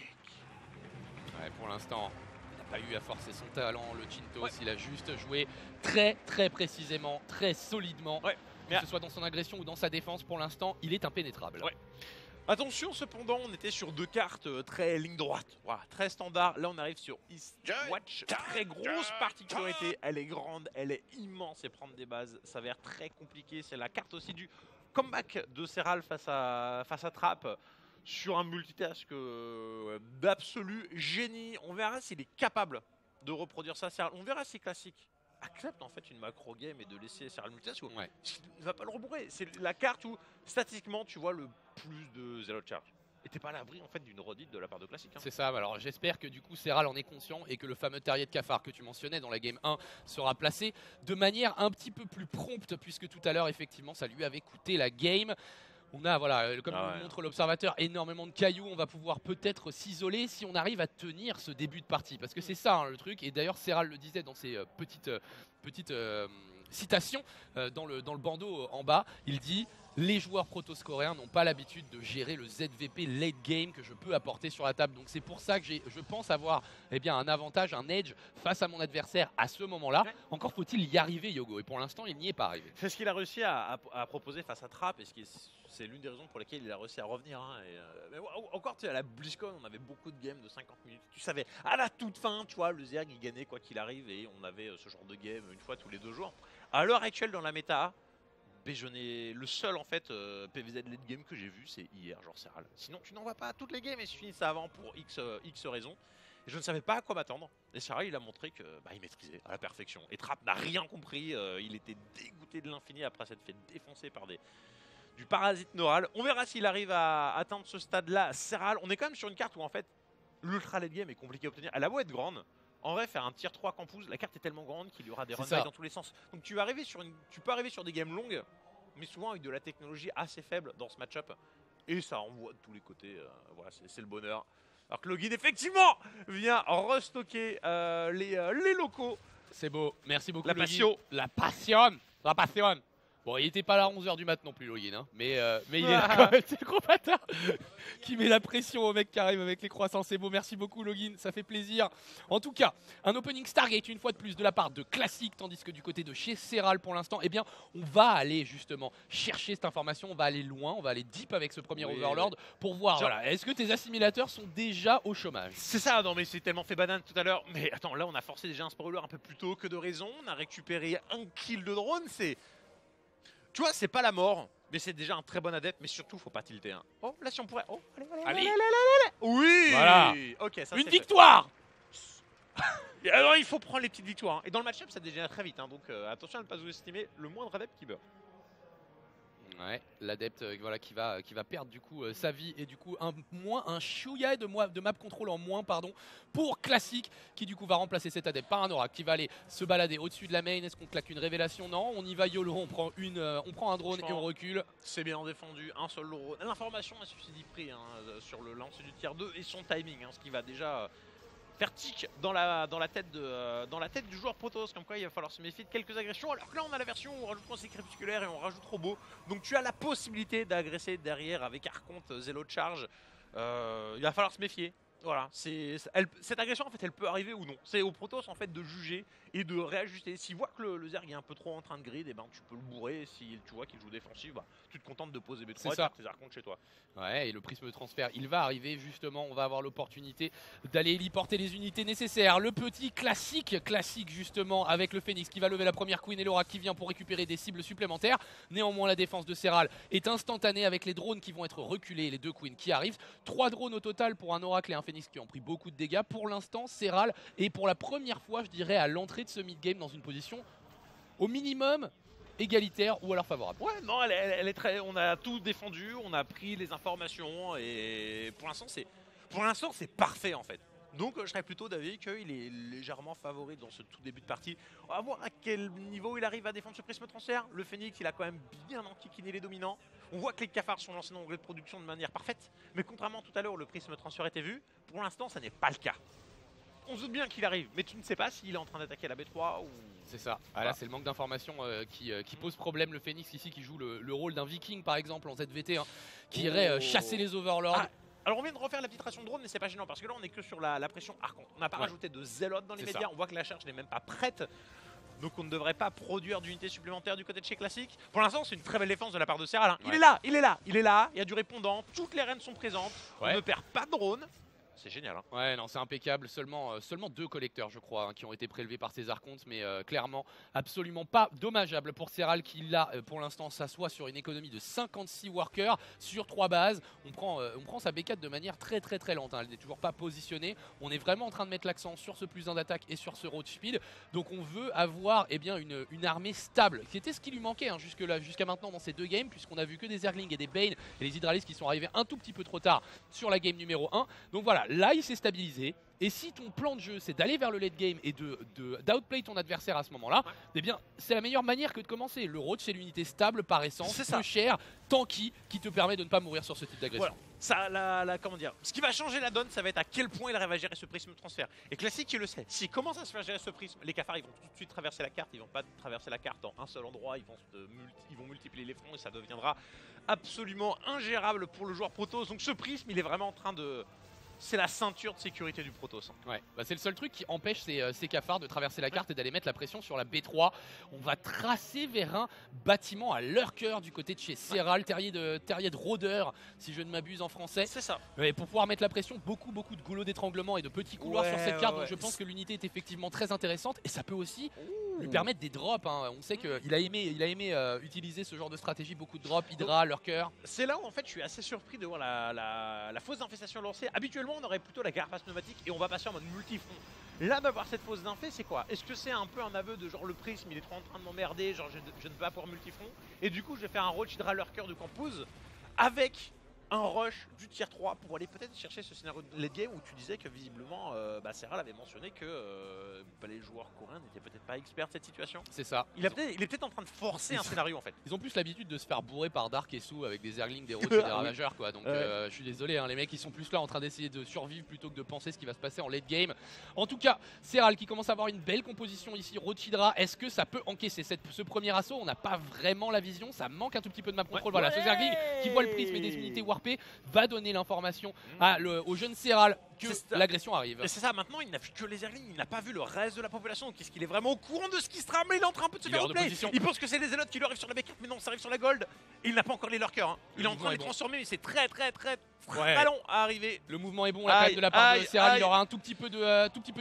[SPEAKER 3] Ouais, pour l'instant, il n'a pas eu à forcer son talent, le Chintos. Ouais. Il a juste joué très précisément, très solidement. Ouais. Que ce soit dans son agression ou dans sa défense, pour l'instant, il est impénétrable. Ouais.
[SPEAKER 6] Attention, cependant, on était sur 2 cartes très ligne droite, voilà, très standard. Là, on arrive sur Eastwatch. Très grosse particularité, elle est grande, elle est immense et prendre des bases s'avère très compliqué. C'est la carte aussi du comeback de Serral face à Trapp sur un multitask d'absolu génie. On verra s'il est capable de reproduire ça. Serral. On verra si Classic accepte en fait une macro game et de laisser Serral multitask. Ouais. Il ne va pas le rebourrer. C'est la carte où statistiquement tu vois le plus de zero charge. Et t'es pas à l'abri en fait d'une redite de la part de Classic. Hein.
[SPEAKER 3] C'est ça, alors j'espère que du coup Serral en est conscient et que le fameux terrier de cafard que tu mentionnais dans la game 1 sera placé de manière un petit peu plus prompte puisque tout à l'heure effectivement ça lui avait coûté la game. On a, voilà, comme nous montre l'observateur, énormément de cailloux. On va pouvoir peut-être s'isoler si on arrive à tenir ce début de partie. Parce que c'est ça hein, le truc. Et d'ailleurs, Serral le disait dans ses petites citations dans le bandeau en bas. Il dit « Les joueurs proto-coréens n'ont pas l'habitude de gérer le ZVP late game que je peux apporter sur la table. » Donc c'est pour ça que je pense avoir un avantage, un edge face à mon adversaire à ce moment-là. Ouais. Encore faut-il y arriver, Yogo. Et pour l'instant, il n'y est pas arrivé.
[SPEAKER 6] C'est ce qu'il a réussi à proposer face à Trapp. Et c'est l'une des raisons pour lesquelles il a réussi à revenir. Hein. Mais encore, tu sais, à la BlizzCon, on avait beaucoup de games de 50 minutes. Tu savais, à la toute fin, tu vois, le Zerg, il gagnait quoi qu'il arrive. Et on avait ce genre de game une fois tous les 2 jours. À l'heure actuelle, dans la méta, le seul en fait PVZ late game que j'ai vu, c'est hier, genre Serral. Sinon, tu n'en vois pas toutes les games et je finis ça avant pour X raisons. Et je ne savais pas à quoi m'attendre. Et Serral, il a montré que il maîtrisait à la perfection. Et Trapp n'a rien compris. Il était dégoûté de l'infini après s'être fait défoncer par du parasite neural. On verra s'il arrive à atteindre ce stade-là. Serral, on est quand même sur une carte où en fait l'ultra late game est compliqué à obtenir. Elle a beau être grande. En vrai, faire un tier 3 campus, la carte est tellement grande qu'il y aura des runbacks dans tous les sens. Donc tu peux arriver sur des games longues, mais souvent avec de la technologie assez faible dans ce match-up. Et ça envoie de tous les côtés. Voilà, c'est le bonheur. Alors que Login, effectivement, vient restocker les locaux.
[SPEAKER 3] C'est beau. Merci beaucoup,
[SPEAKER 6] La passion.
[SPEAKER 3] La passion. Bon, il était pas là à 11h du mat non plus, Login, hein. mais il est là quand même, c'est le gros bâtard qui met la pression au mec qui arrive avec les croissants. C'est beau, merci beaucoup, Login, ça fait plaisir. En tout cas, un opening Stargate une fois de plus de la part de Classic, tandis que du côté de chez Serral pour l'instant, eh bien, on va aller justement chercher cette information, on va aller loin, on va aller deep avec ce premier Overlord pour voir, voilà, est-ce que tes assimilateurs sont déjà au chômage?
[SPEAKER 6] C'est ça, non mais c'est tellement fait banane tout à l'heure. Mais attends, là on a forcé déjà un spoiler un peu plus tôt que de raison, on a récupéré un kill de drone, tu vois, c'est pas la mort, mais c'est déjà un très bon adepte, mais surtout, faut pas tilter. Hein. Oh, là, si on pourrait. Oh, allez. Oui.
[SPEAKER 3] Voilà.
[SPEAKER 6] Ok, ça,
[SPEAKER 3] une victoire.
[SPEAKER 6] Et alors, il faut prendre les petites victoires. Hein. Et dans le match-up, ça dégénère très vite. Hein. Donc, attention à ne pas sous-estimer le moindre adepte qui meurt.
[SPEAKER 3] Ouais, l'adepte voilà, qui va perdre du coup sa vie et du coup un chouïa de map control en moins pardon pour Classic qui du coup va remplacer cet adepte par un Oracle qui va aller se balader au-dessus de la main. Est-ce qu'on claque une révélation? Non, on y va YOLO, on prend un drone et on recule.
[SPEAKER 6] C'est bien défendu, un seul drone. L'information a suffi prix sur le lancer du tier 2 et son timing, ce qui va déjà faire tic dans la tête du joueur Protoss, comme quoi il va falloir se méfier de quelques agressions, alors que là on a la version où on rajoute conseil crépusculaire et on rajoute robot, donc tu as la possibilité d'agresser derrière avec Archonte, Zélo de charge, il va falloir se méfier. Voilà, cette agression en fait elle peut arriver ou non. C'est au Protoss en fait de juger et de réajuster. S'il voit que le Zerg est un peu trop en train de grid, et ben tu peux le bourrer. Si tu vois qu'il joue défensif, bah, tu te contentes de poser B3 et faire tes Archontes chez toi.
[SPEAKER 3] Ouais, et le prisme de transfert il va arriver justement, on va avoir l'opportunité d'aller héliporter les unités nécessaires. Le petit classique justement avec le Phoenix qui va lever la première Queen et Laura qui vient pour récupérer des cibles supplémentaires. Néanmoins la défense de Serral est instantanée avec les drones qui vont être reculés, les deux Queens qui arrivent. 3 drones au total pour un Oracle et un Phoenix qui ont pris beaucoup de dégâts. Pour l'instant Serral est pour la première fois je dirais à l'entrée de ce mid-game dans une position au minimum égalitaire ou alors favorable.
[SPEAKER 6] Ouais, non, elle est très. On a tout défendu, on a pris les informations et pour l'instant c'est parfait en fait. Donc je serais plutôt d'avis qu'il est légèrement favori dans ce tout début de partie. On va voir à quel niveau il arrive à défendre ce prisme transfert. Le Phoenix il a quand même bien enquiquiné les dominants. On voit que les cafards sont lancés dans le gré de production de manière parfaite. Mais contrairement à tout à l'heure où le prisme transfert était vu, pour l'instant ça n'est pas le cas. On se doute bien qu'il arrive, mais tu ne sais pas s'il est en train d'attaquer la B3 ou...
[SPEAKER 3] C'est ça, là c'est le manque d'informations qui pose problème. Le Phoenix ici qui joue le rôle d'un viking par exemple en ZVT, qui irait chasser les overlords.
[SPEAKER 6] Alors on vient de refaire la petite ration de drone, mais c'est pas gênant parce que là on est que sur la pression Archonte. On n'a pas rajouté de zélotes dans les médias, on voit que la charge n'est même pas prête. Donc on ne devrait pas produire d'unités supplémentaires du côté de chez Classic. Pour l'instant c'est une très belle défense de la part de Serral. Il est là, il y a du répondant, toutes les reines sont présentes, on ne perd pas de drone. C'est génial.
[SPEAKER 3] Ouais, non, c'est impeccable. Seulement 2 collecteurs, je crois, qui ont été prélevés par ces Archontes, mais clairement, absolument pas dommageable pour Serral qui, là, pour l'instant, s'assoit sur une économie de 56 workers sur 3 bases. On prend sa B4 de manière très lente. Elle n'est toujours pas positionnée. On est vraiment en train de mettre l'accent sur ce +1 d'attaque et sur ce road speed. Donc, on veut avoir une armée stable, qui était ce qui lui manquait jusqu'à maintenant dans ces 2 games, puisqu'on a vu que des Zerglings et des Bane et les Hydralistes qui sont arrivés un tout petit peu trop tard sur la game numéro 1. Donc voilà. Là, il s'est stabilisé. Et si ton plan de jeu, c'est d'aller vers le late game et d'outplay ton adversaire à ce moment-là, eh bien, c'est la meilleure manière que de commencer. Le road, c'est l'unité stable par essence, peu chère, tanky, qui te permet de ne pas mourir sur ce type d'agression.
[SPEAKER 6] Voilà. Comment dire, ce qui va changer la donne, ça va être à quel point il arrive à gérer ce prisme de transfert. Et Classic, il le sait. S'il commence à se faire gérer ce prisme, les cafards, ils vont tout de suite traverser la carte. Ils vont pas traverser la carte en un seul endroit. Ils vont multiplier les fronts et ça deviendra absolument ingérable pour le joueur Protoss. Donc ce prisme, il est vraiment en train de... C'est la ceinture de sécurité du Protoss.
[SPEAKER 3] Ouais, c'est le seul truc qui empêche ces cafards de traverser la carte et d'aller mettre la pression sur la B3. On va tracer vers un bâtiment à leur cœur du côté de chez Serral, terrier de rôdeur, si je ne m'abuse en français.
[SPEAKER 6] C'est ça.
[SPEAKER 3] Et pour pouvoir mettre la pression, beaucoup de goulots d'étranglement et de petits couloirs sur cette carte. Donc je pense que l'unité est effectivement très intéressante et ça peut aussi lui permettre des drops. On sait qu'il a aimé utiliser ce genre de stratégie, beaucoup de drops, Hydra, lurker.
[SPEAKER 6] C'est là où en fait je suis assez surpris de voir la fausse d'infestation lancée. Habituellement on aurait plutôt la carapace pneumatique et on va passer en mode multifront. Là d'avoir cette fausse d'infé, c'est quoi? Est-ce que c'est un peu un aveu de genre le prisme il est trop en train de m'emmerder, genre je ne vais pas pouvoir multifront et du coup je vais faire un roach Hydra lurker de campus avec un rush du tier 3 pour aller peut-être chercher ce scénario de late game où tu disais que visiblement Serral avait mentionné que les joueurs coréens n'étaient peut-être pas experts de cette situation.
[SPEAKER 3] C'est ça.
[SPEAKER 6] Il est peut-être en train de forcer un scénario en fait.
[SPEAKER 3] Ils ont plus l'habitude de se faire bourrer par Dark et Sou avec des Zerglings, des Roach et des Ravageurs quoi. Donc je suis désolé, les mecs ils sont plus là en train d'essayer de survivre plutôt que de penser ce qui va se passer en late game. En tout cas, Serral qui commence à avoir une belle composition ici, Roach Hydra, est-ce que ça peut encaisser ce premier assaut? On n'a pas vraiment la vision, ça manque un tout petit peu de map control. Voilà, ce Zergling qui voit le prisme et des unités warpées va donner l'information au jeune Serral que l'agression arrive.
[SPEAKER 6] Et c'est ça, maintenant il n'a vu que les Zerglings, il n'a pas vu le reste de la population. Donc est-ce qu'il est vraiment au courant de ce qui se trame? Il est en train un peu de se faire replay. Il pense que c'est les zélotes qui lui arrivent sur la B4, mais non, ça arrive sur la gold. Et il n'a pas encore les lurkers. Il est en train de les transformer, mais c'est très long à arriver.
[SPEAKER 3] Le mouvement est bon, la claque de la part de Serral. Il aura un tout petit peu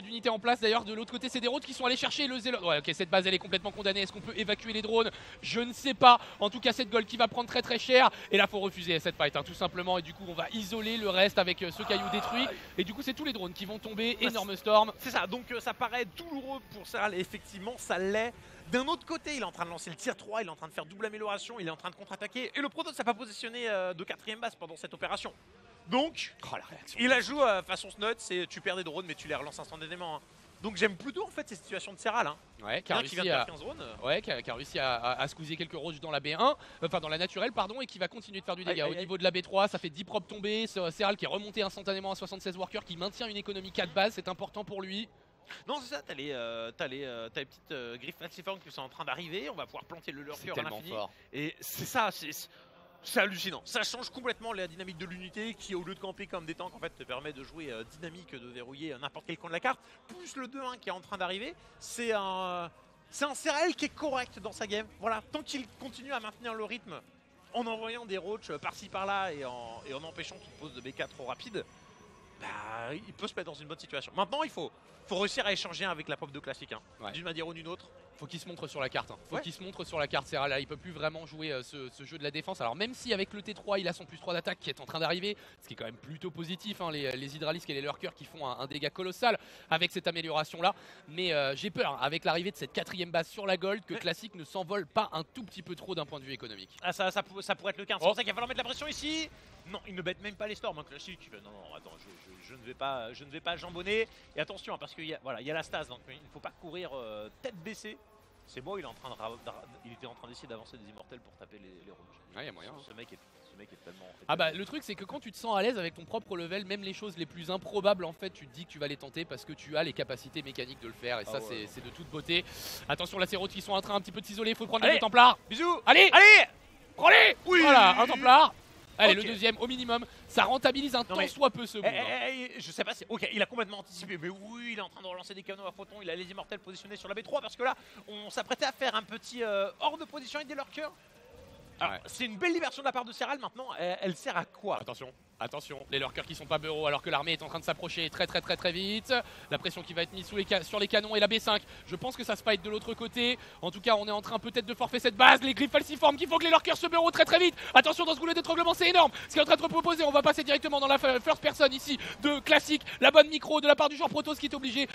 [SPEAKER 3] d'unité en place. D'ailleurs, de l'autre côté, c'est des roads qui sont allés chercher le zélote. Ouais, ok, cette base elle est complètement condamnée. Est-ce qu'on peut évacuer les drones? Je ne sais pas. En tout cas, cette gold qui va prendre très cher. Et là, faut refuser cette fight, tout simplement. Et du coup, on va isoler le reste avec ce caillou détruit. Et du coup c'est tous les drones qui vont tomber, énorme storm.
[SPEAKER 6] C'est ça, donc ça paraît douloureux pour Serral et effectivement ça l'est. D'un autre côté, il est en train de lancer le tier 3, il est en train de faire double amélioration, il est en train de contre-attaquer et le Protoss n'a pas positionné de 4ème base pendant cette opération. Donc,
[SPEAKER 3] Oh, la réaction.
[SPEAKER 6] il a joué façon Snot, c'est tu perds des drones mais tu les relances instantanément. Hein. Donc j'aime plutôt en fait ces situations de Serral. Hein.
[SPEAKER 3] Ouais, qui a
[SPEAKER 6] Bien qu'il
[SPEAKER 3] réussi
[SPEAKER 6] vient de
[SPEAKER 3] à...
[SPEAKER 6] faire 15 drones.
[SPEAKER 3] Ouais, qui a réussi à squeezer quelques roches dans la B1, enfin dans la naturelle, pardon, et qui va continuer de faire du dégât.
[SPEAKER 6] Aïe, aïe,
[SPEAKER 3] Au niveau de la B3, ça fait 10 probes tombées. Serral qui est remonté instantanément à 76 workers, qui maintient une économie 4 bases, c'est important pour lui.
[SPEAKER 6] Non, c'est ça, t'as les petites griffes falciformes qui sont en train d'arriver. On va pouvoir planter le
[SPEAKER 3] C'est
[SPEAKER 6] lurker à
[SPEAKER 3] tellement
[SPEAKER 6] l'infini.
[SPEAKER 3] fort.
[SPEAKER 6] Et c'est ça, c'est hallucinant. Ça change complètement la dynamique de l'unité qui, au lieu de camper comme des tanks, en fait, te permet de jouer dynamique, de verrouiller n'importe quel coin de la carte. Plus le 2-1 qui est en train d'arriver, c'est un Serral qui est correct dans sa game. Voilà, tant qu'il continue à maintenir le rythme en envoyant des roaches par-ci par-là et en empêchant qu'il pose de BK trop rapide, bah, il peut se mettre dans une bonne situation. Maintenant, il faut réussir à échanger avec la pop de classique, hein,
[SPEAKER 3] Ouais.
[SPEAKER 6] d'une manière ou d'une autre.
[SPEAKER 3] Faut qu'il se montre sur la carte. Faut
[SPEAKER 6] Ouais.
[SPEAKER 3] qu'il se montre sur la carte. Serral, là, il peut plus vraiment jouer ce jeu de la défense. Alors même si avec le T3, il a son +3 d'attaque qui est en train d'arriver, ce qui est quand même plutôt positif, hein, les hydralisques et les lurkers qui font un dégât colossal avec cette amélioration-là. Mais j'ai peur, avec l'arrivée de cette 4ème base sur la gold, que
[SPEAKER 6] Ouais.
[SPEAKER 3] Classic ne s'envole pas un tout petit peu trop d'un point de vue économique.
[SPEAKER 6] Ah, ça pourrait être le cas. C'est
[SPEAKER 3] Oh.
[SPEAKER 6] pour ça qu'il va falloir mettre la pression ici. Non, il ne bête même pas les storms, hein, classique. Il fait, non, attends, je ne vais pas jambonner. Et attention, hein, parce qu'il y a la stase, donc il ne faut pas courir tête baissée. C'est bon, il était en train d'essayer d'avancer des immortels pour taper les rouges.
[SPEAKER 3] Ouais, y a moyen.
[SPEAKER 6] Ce mec est tellement.
[SPEAKER 3] Ah bah le truc c'est que quand tu te sens à l'aise avec ton propre level, même les choses les plus improbables en fait, tu te dis que tu vas les tenter parce que tu as les capacités mécaniques de le faire et ça
[SPEAKER 6] ouais.
[SPEAKER 3] c'est de toute beauté. Attention là c'est Roth qui sont en train un petit peu de s'isoler, il faut prendre
[SPEAKER 6] Allez.
[SPEAKER 3] les deux Templars.
[SPEAKER 6] Bisous.
[SPEAKER 3] Allez,
[SPEAKER 6] Allez.
[SPEAKER 3] prends-les.
[SPEAKER 6] Oui.
[SPEAKER 3] Voilà, un Templar. Allez,
[SPEAKER 6] Ok.
[SPEAKER 3] le deuxième au minimum, ça rentabilise un tant
[SPEAKER 6] mais-
[SPEAKER 3] soit peu ce move. hein.
[SPEAKER 6] Je sais pas si. Ok, il a complètement anticipé, mais oui, il est en train de relancer des canons à photons. Il a les immortels positionnés sur la B3 parce que là, on s'apprêtait à faire un petit hors de position avec des lurkers. Alors,
[SPEAKER 3] Ouais.
[SPEAKER 6] c'est une belle libération de la part de Serral maintenant. Elle sert à quoi?
[SPEAKER 3] Attention, attention, les lurkers qui sont pas bureaux alors que l'armée est en train de s'approcher très vite. La pression qui va être mise sur les canons et la B5. Je pense que ça se fight de l'autre côté. En tout cas, on est en train peut-être de forfait cette base. Les griffes falciformes qu'il faut que les lurkers se bureau très vite. Attention dans ce goulet d'étranglement, c'est énorme. Ce qui est en train de proposer, on va passer directement dans la first person ici de classique. La bonne micro de la part du joueur Protoss qui est obligé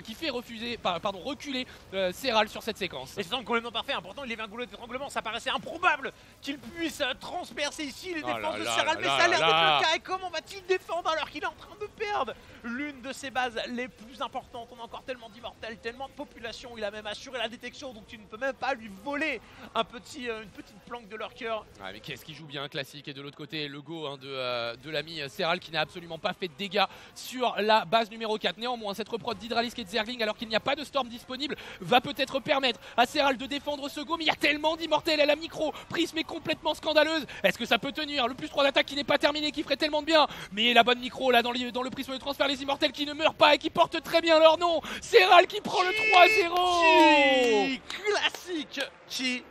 [SPEAKER 3] qui fait reculer Serral sur cette séquence.
[SPEAKER 6] Et c'est complètement parfait. Pourtant, il y avait un goulot d'étranglement. Ça paraissait improbable qu'il puisse transpercer ici les
[SPEAKER 3] Oh
[SPEAKER 6] défenses
[SPEAKER 3] là
[SPEAKER 6] de
[SPEAKER 3] là
[SPEAKER 6] Serral.
[SPEAKER 3] là
[SPEAKER 6] Mais
[SPEAKER 3] là
[SPEAKER 6] ça a l'air
[SPEAKER 3] là
[SPEAKER 6] d'être
[SPEAKER 3] là.
[SPEAKER 6] le cas. Et comment va-t-il défendre alors qu'il est en train de perdre l'une de ses bases les plus importantes? On a encore tellement d'immortels, tellement de population. Il a même assuré la détection. Donc tu ne peux même pas lui voler une petite planque de lurker.
[SPEAKER 3] Ouais, mais qu'est-ce qui joue bien classique, et de l'autre côté le go hein, de l'ami Serral qui n'a absolument pas fait de dégâts sur la base numéro 4. Néanmoins cette reprod d'Hydralisk et de Zergling alors qu'il n'y a pas de storm disponible va peut-être permettre à Serral de défendre ce go, mais il y a tellement d'immortels à la micro, Prism est complètement scandaleuse. Est-ce que ça peut tenir? Le +3 d'attaque qui n'est pas terminé, qui ferait tellement de bien, mais la bonne micro là dans le prisme de transfert, les immortels qui ne meurent pas et qui portent très bien leur nom. Serral qui prend le 3-0.
[SPEAKER 6] Classique qui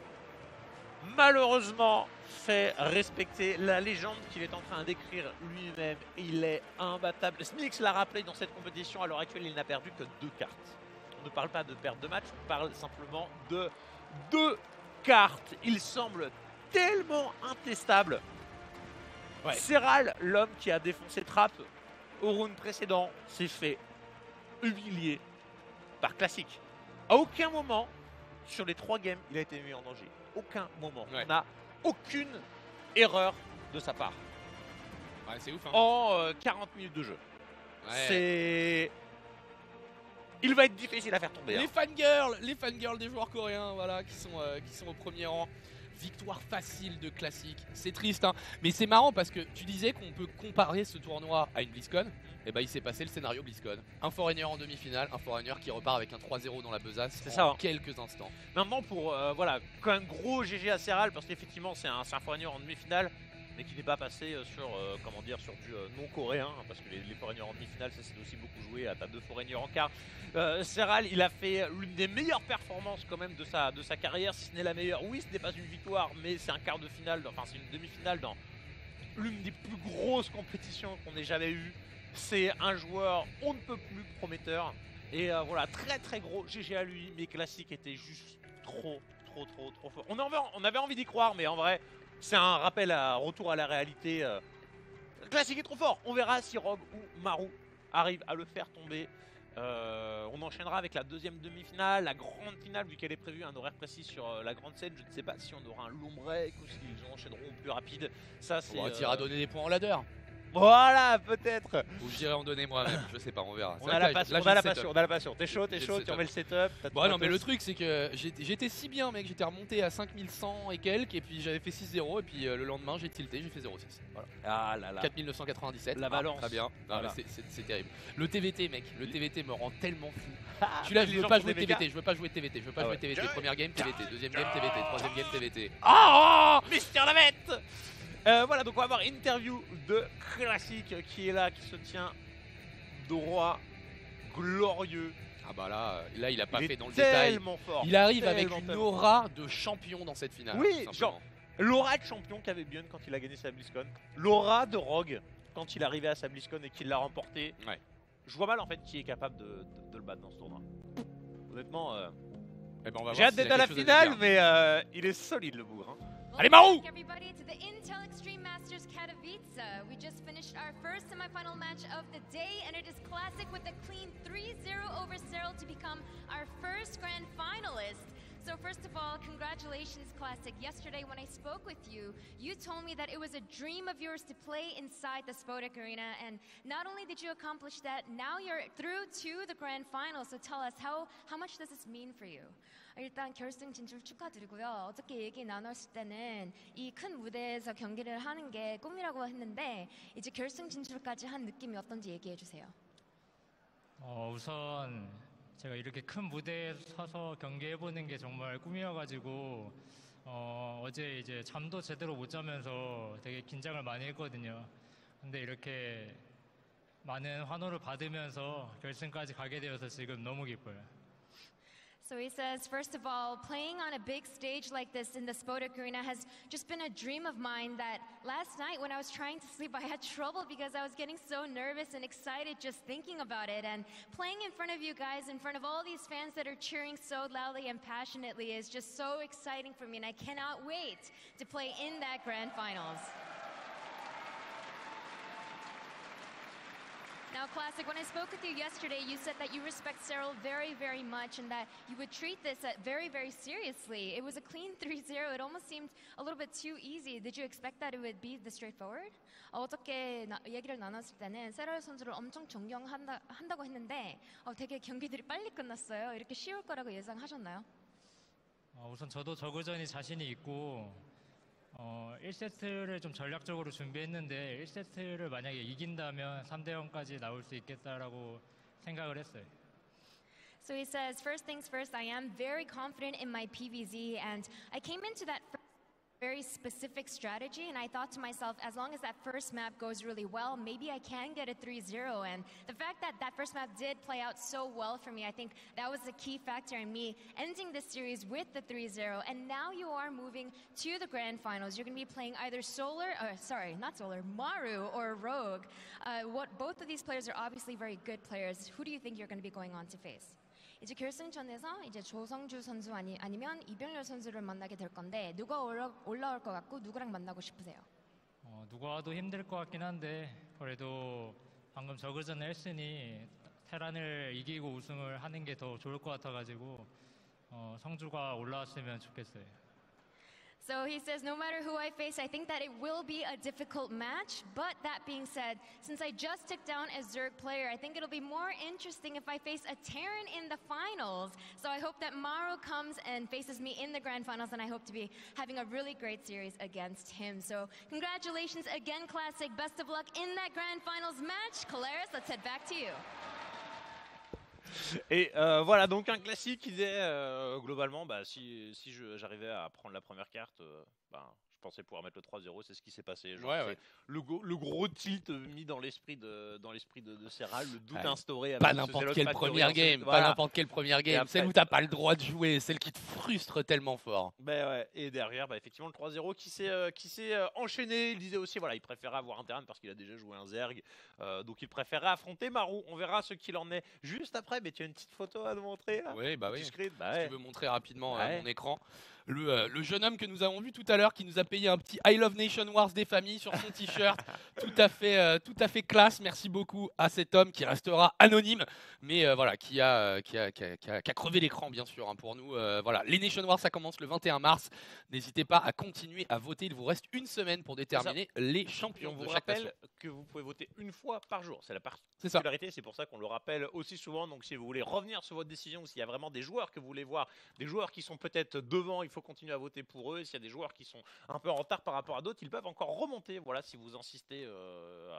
[SPEAKER 6] malheureusement fait respecter la légende qu'il est en train d'écrire lui-même. Il est imbattable. Smix l'a rappelé dans cette compétition, à l'heure actuelle il n'a perdu que 2 cartes. On ne parle pas de perte de match, on parle simplement de 2 cartes. Il semble tellement intestable.
[SPEAKER 3] Ouais.
[SPEAKER 6] Serral, l'homme qui a défoncé Trap au round précédent, s'est fait humilier par Classique. À aucun moment sur les 3 games, il a été mis en danger. Aucun moment.
[SPEAKER 3] Ouais.
[SPEAKER 6] On n'a aucune erreur de sa part.
[SPEAKER 3] Ouais, c'est ouf hein.
[SPEAKER 6] En 40 minutes de jeu.
[SPEAKER 3] Ouais.
[SPEAKER 6] C'est... Il va être difficile à faire tomber. hein.
[SPEAKER 3] Les fangirls des joueurs coréens, voilà, qui sont au premier rang. Victoire facile de classique. C'est triste, hein, mais c'est marrant parce que tu disais qu'on peut comparer ce tournoi à une BlizzCon. Et bah il s'est passé le scénario BlizzCon. Un Foreigner en demi-finale, un Foreigner qui repart avec un 3-0 dans la besace
[SPEAKER 6] C'est
[SPEAKER 3] en
[SPEAKER 6] ça, hein.
[SPEAKER 3] quelques instants.
[SPEAKER 6] Maintenant pour quand même gros GG à Serral parce qu'effectivement c'est un foreigner en demi-finale mais qui n'est pas passé sur sur du non coréen hein, parce que les foreigners en demi-finale ça c'est aussi beaucoup joué. T'as 2 foreigners en quart. Serral il a fait l'une des meilleures performances quand même de sa carrière, si ce n'est la meilleure. Oui, ce n'est pas une victoire mais c'est un quart de finale, enfin c'est une demi-finale dans l'une des plus grosses compétitions qu'on ait jamais eues. C'est un joueur on ne peut plus prometteur. Et voilà, très gros GG à lui, mais Classique était juste trop fort. On avait envie d'y croire, mais en vrai, c'est un rappel retour à la réalité. Classic est trop fort. On verra si Rogue ou Maru arrive à le faire tomber. On enchaînera avec la deuxième demi-finale, la grande finale, vu qu'elle est prévue un horaire précis sur la grande scène. Je ne sais pas si on aura un long break ou s'ils enchaîneront plus rapide. Ça, c'est.
[SPEAKER 3] On va donner des points en ladder.
[SPEAKER 6] Voilà, peut-être.
[SPEAKER 3] Ou j'irai en donner moi-même, je sais pas, on verra.
[SPEAKER 6] On a la passion, T'es chaud, tu remets le setup.
[SPEAKER 3] Bon, non, mais le truc, c'est que j'étais si bien, mec, j'étais remonté à 5100 et quelques, et puis j'avais fait 6-0, et puis le lendemain, j'ai tilté, j'ai fait 0-6. Voilà.
[SPEAKER 6] Ah là là.
[SPEAKER 3] 4997.
[SPEAKER 6] La balance.
[SPEAKER 3] Très bien.
[SPEAKER 6] Voilà.
[SPEAKER 3] C'est terrible. Le TVT, mec, le TVT me rend tellement fou. Je suis là, je veux pas jouer TVT, je veux pas jouer TVT, je veux pas jouer TVT. Première game, TVT, deuxième game, TVT, troisième game, TVT.
[SPEAKER 6] Oh, Mister Lamette. Voilà, donc on va avoir interview de Classic qui est là, qui se tient droit, glorieux.
[SPEAKER 3] Ah bah là, il a pas
[SPEAKER 6] Il
[SPEAKER 3] fait
[SPEAKER 6] est
[SPEAKER 3] dans le détail.
[SPEAKER 6] tellement fort.
[SPEAKER 3] Il arrive avec une
[SPEAKER 6] tellement
[SPEAKER 3] aura de champion dans cette finale.
[SPEAKER 6] Oui,
[SPEAKER 3] tout
[SPEAKER 6] genre
[SPEAKER 3] simplement.
[SPEAKER 6] l'aura de champion qu'avait Björn quand il a gagné sa BlizzCon, l'aura de Rogue quand il arrivait à sa BlizzCon et qu'il l'a remporté.
[SPEAKER 3] Ouais.
[SPEAKER 6] Je vois mal en fait qui est capable de le battre dans ce tournoi. Honnêtement,
[SPEAKER 3] Eh ben, on va
[SPEAKER 6] j'ai
[SPEAKER 3] voir
[SPEAKER 6] hâte
[SPEAKER 3] s'il a
[SPEAKER 6] d'être à la
[SPEAKER 3] quelque chose
[SPEAKER 6] finale,
[SPEAKER 3] dire.
[SPEAKER 6] mais il est solide le bougre. Hein.
[SPEAKER 5] Welcome
[SPEAKER 3] Allez, Maru!
[SPEAKER 5] back, everybody, to the Intel Extreme Masters Katowice. We just finished our first semifinal match of the day, and it is Classic with a clean 3-0 over Cyril to become our first grand finalist. So first of all, congratulations, Classic. Yesterday when I spoke with you, you told me that it was a dream of yours to play inside the Spodek Arena, and not only did you accomplish that, now you're through to the grand final. So tell us, how much does this mean for you?
[SPEAKER 8] 일단 결승 진출 축하드리고요. 어저께 얘기 나눴을 때는 이 큰 무대에서 경기를 하는 게 꿈이라고 했는데 이제 결승 진출까지 한 느낌이 어떤지 얘기해 주세요.
[SPEAKER 9] 우선 제가 이렇게 큰 무대에 서서 경기해보는 게 정말 꿈이어가지고 어제 이제 잠도 제대로 못 자면서 되게 긴장을 많이 했거든요. 근데 이렇게 많은 환호를 받으면서 결승까지 가게 되어서 지금 너무 기뻐요.
[SPEAKER 8] So he says, first of all, playing on a big stage like this in the Spodek Arena has just been a dream of mine that last night when I was trying to sleep, I had trouble because I was getting so nervous and excited just thinking about it. And playing in front of you guys, in front of all these fans that are cheering so loudly and passionately is just so exciting for me. And I cannot wait to play in that grand finals. Now, Classic, when I spoke with you yesterday, you said that you respect Cyril very, very much and that you would treat this very, very seriously. It was a clean 3-0. It almost seemed a little bit too easy. Did you expect that it would be this straightforward?
[SPEAKER 5] 어저께 얘기를 나눴을 때는 세럴 선수를 엄청 존경한다고 했는데 되게 경기들이 빨리 끝났어요. 이렇게 쉬울 거라고 예상하셨나요?
[SPEAKER 9] 우선 저도 저그전이 자신이 있고 1세트를 좀 전략적으로 준비했는데 1세트를 만약에 이긴다면 3대0까지 나올 수 있겠다라고 생각을 했어요.
[SPEAKER 5] So he says, first things first, I am very confident in my PVZ and I came into that very specific strategy and I thought to myself, as long as that first map goes really well, maybe I can get a 3-0. And the fact that that first map did play out so well for me, I think that was a key factor in me ending this series with the 3-0. And now you are moving to the grand finals. You're going to be playing either Maru or Rogue. Both of these players are obviously very good players. Who do you think you're going to be going on to face?
[SPEAKER 8] 이제 결승전에서 이제 조성주 선수 아니면 이병렬 선수를 만나게 될 건데 누가 올라올 것 같고 누구랑 만나고 싶으세요?
[SPEAKER 9] 누가 와도 힘들 것 같긴 한데 그래도 방금 저그전을 했으니 테란을 이기고 우승을 하는 게 더 좋을 것 같아가지고 성주가 올라왔으면 좋겠어요.
[SPEAKER 5] So he says, no matter who I face, I think that it will be a difficult match. But that being said, since I just took down a Zerg player, I think it'll be more interesting if I face a Terran in the finals. So I hope that Maru comes and faces me in the grand finals, and I hope to be having a really great series against him. So congratulations again, Classic. Best of luck in that grand finals match. Colares, let's head back to you.
[SPEAKER 6] Et voilà, donc un classique qui disait globalement, si j'arrivais à prendre la première carte, je pensais pouvoir mettre le 3-0, c'est ce qui s'est passé. Genre,
[SPEAKER 3] ouais.
[SPEAKER 6] Le gros tilt mis dans l'esprit de Serral, le doute instauré.
[SPEAKER 3] Pas n'importe quelle première game,
[SPEAKER 6] voilà.
[SPEAKER 3] Pas n'importe quelle première game, celle où t'as pas le droit de jouer, celle qui te frustre tellement fort.
[SPEAKER 6] Ouais. Et derrière, effectivement, le 3-0 qui s'est enchaîné. Il disait aussi, voilà, il préférait avoir un Terran parce qu'il a déjà joué un Zerg, donc il préférait affronter Maru. On verra ce qu'il en est juste après. Mais tu as une petite photo à nous montrer là?
[SPEAKER 3] Oui, oui.
[SPEAKER 6] Screen,
[SPEAKER 3] Si tu veux montrer rapidement mon écran. le jeune homme que nous avons vu tout à l'heure qui nous a payé un petit I Love Nation Wars des familles sur son t-shirt. Tout à fait classe. Merci beaucoup à cet homme qui restera anonyme, mais voilà, qui a crevé l'écran bien sûr pour nous. Voilà, les Nation Wars ça commence le 21 mars. N'hésitez pas à continuer à voter. Il vous reste une semaine pour déterminer les champions.
[SPEAKER 6] On vous
[SPEAKER 3] de chaque
[SPEAKER 6] rappelle
[SPEAKER 3] nation.
[SPEAKER 6] que vous pouvez voter une fois par jour. C'est la
[SPEAKER 3] C'est ça.
[SPEAKER 6] particularité, c'est pour ça qu'on le rappelle aussi souvent. Donc si vous voulez revenir sur votre décision, s'il y a vraiment des joueurs que vous voulez voir, des joueurs qui sont peut-être devant, il faut continuer à voter pour eux. S'il y a des joueurs qui sont un peu en retard par rapport à d'autres, ils peuvent encore remonter. Voilà, si vous insistez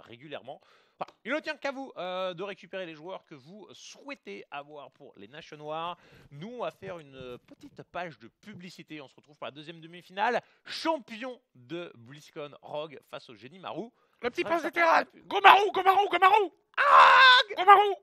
[SPEAKER 6] régulièrement. Enfin, il ne tient qu'à vous de récupérer les joueurs que vous souhaitez avoir pour les Nation Wars. Nous, on va faire une petite page de publicité. On se retrouve pour la deuxième demi-finale. Champion de BlizzCon, Rogue face au Génie Marou.
[SPEAKER 7] Le petit prince des terrains. Gomaru, Gomaru, Gomaru. Ah, Gomaru.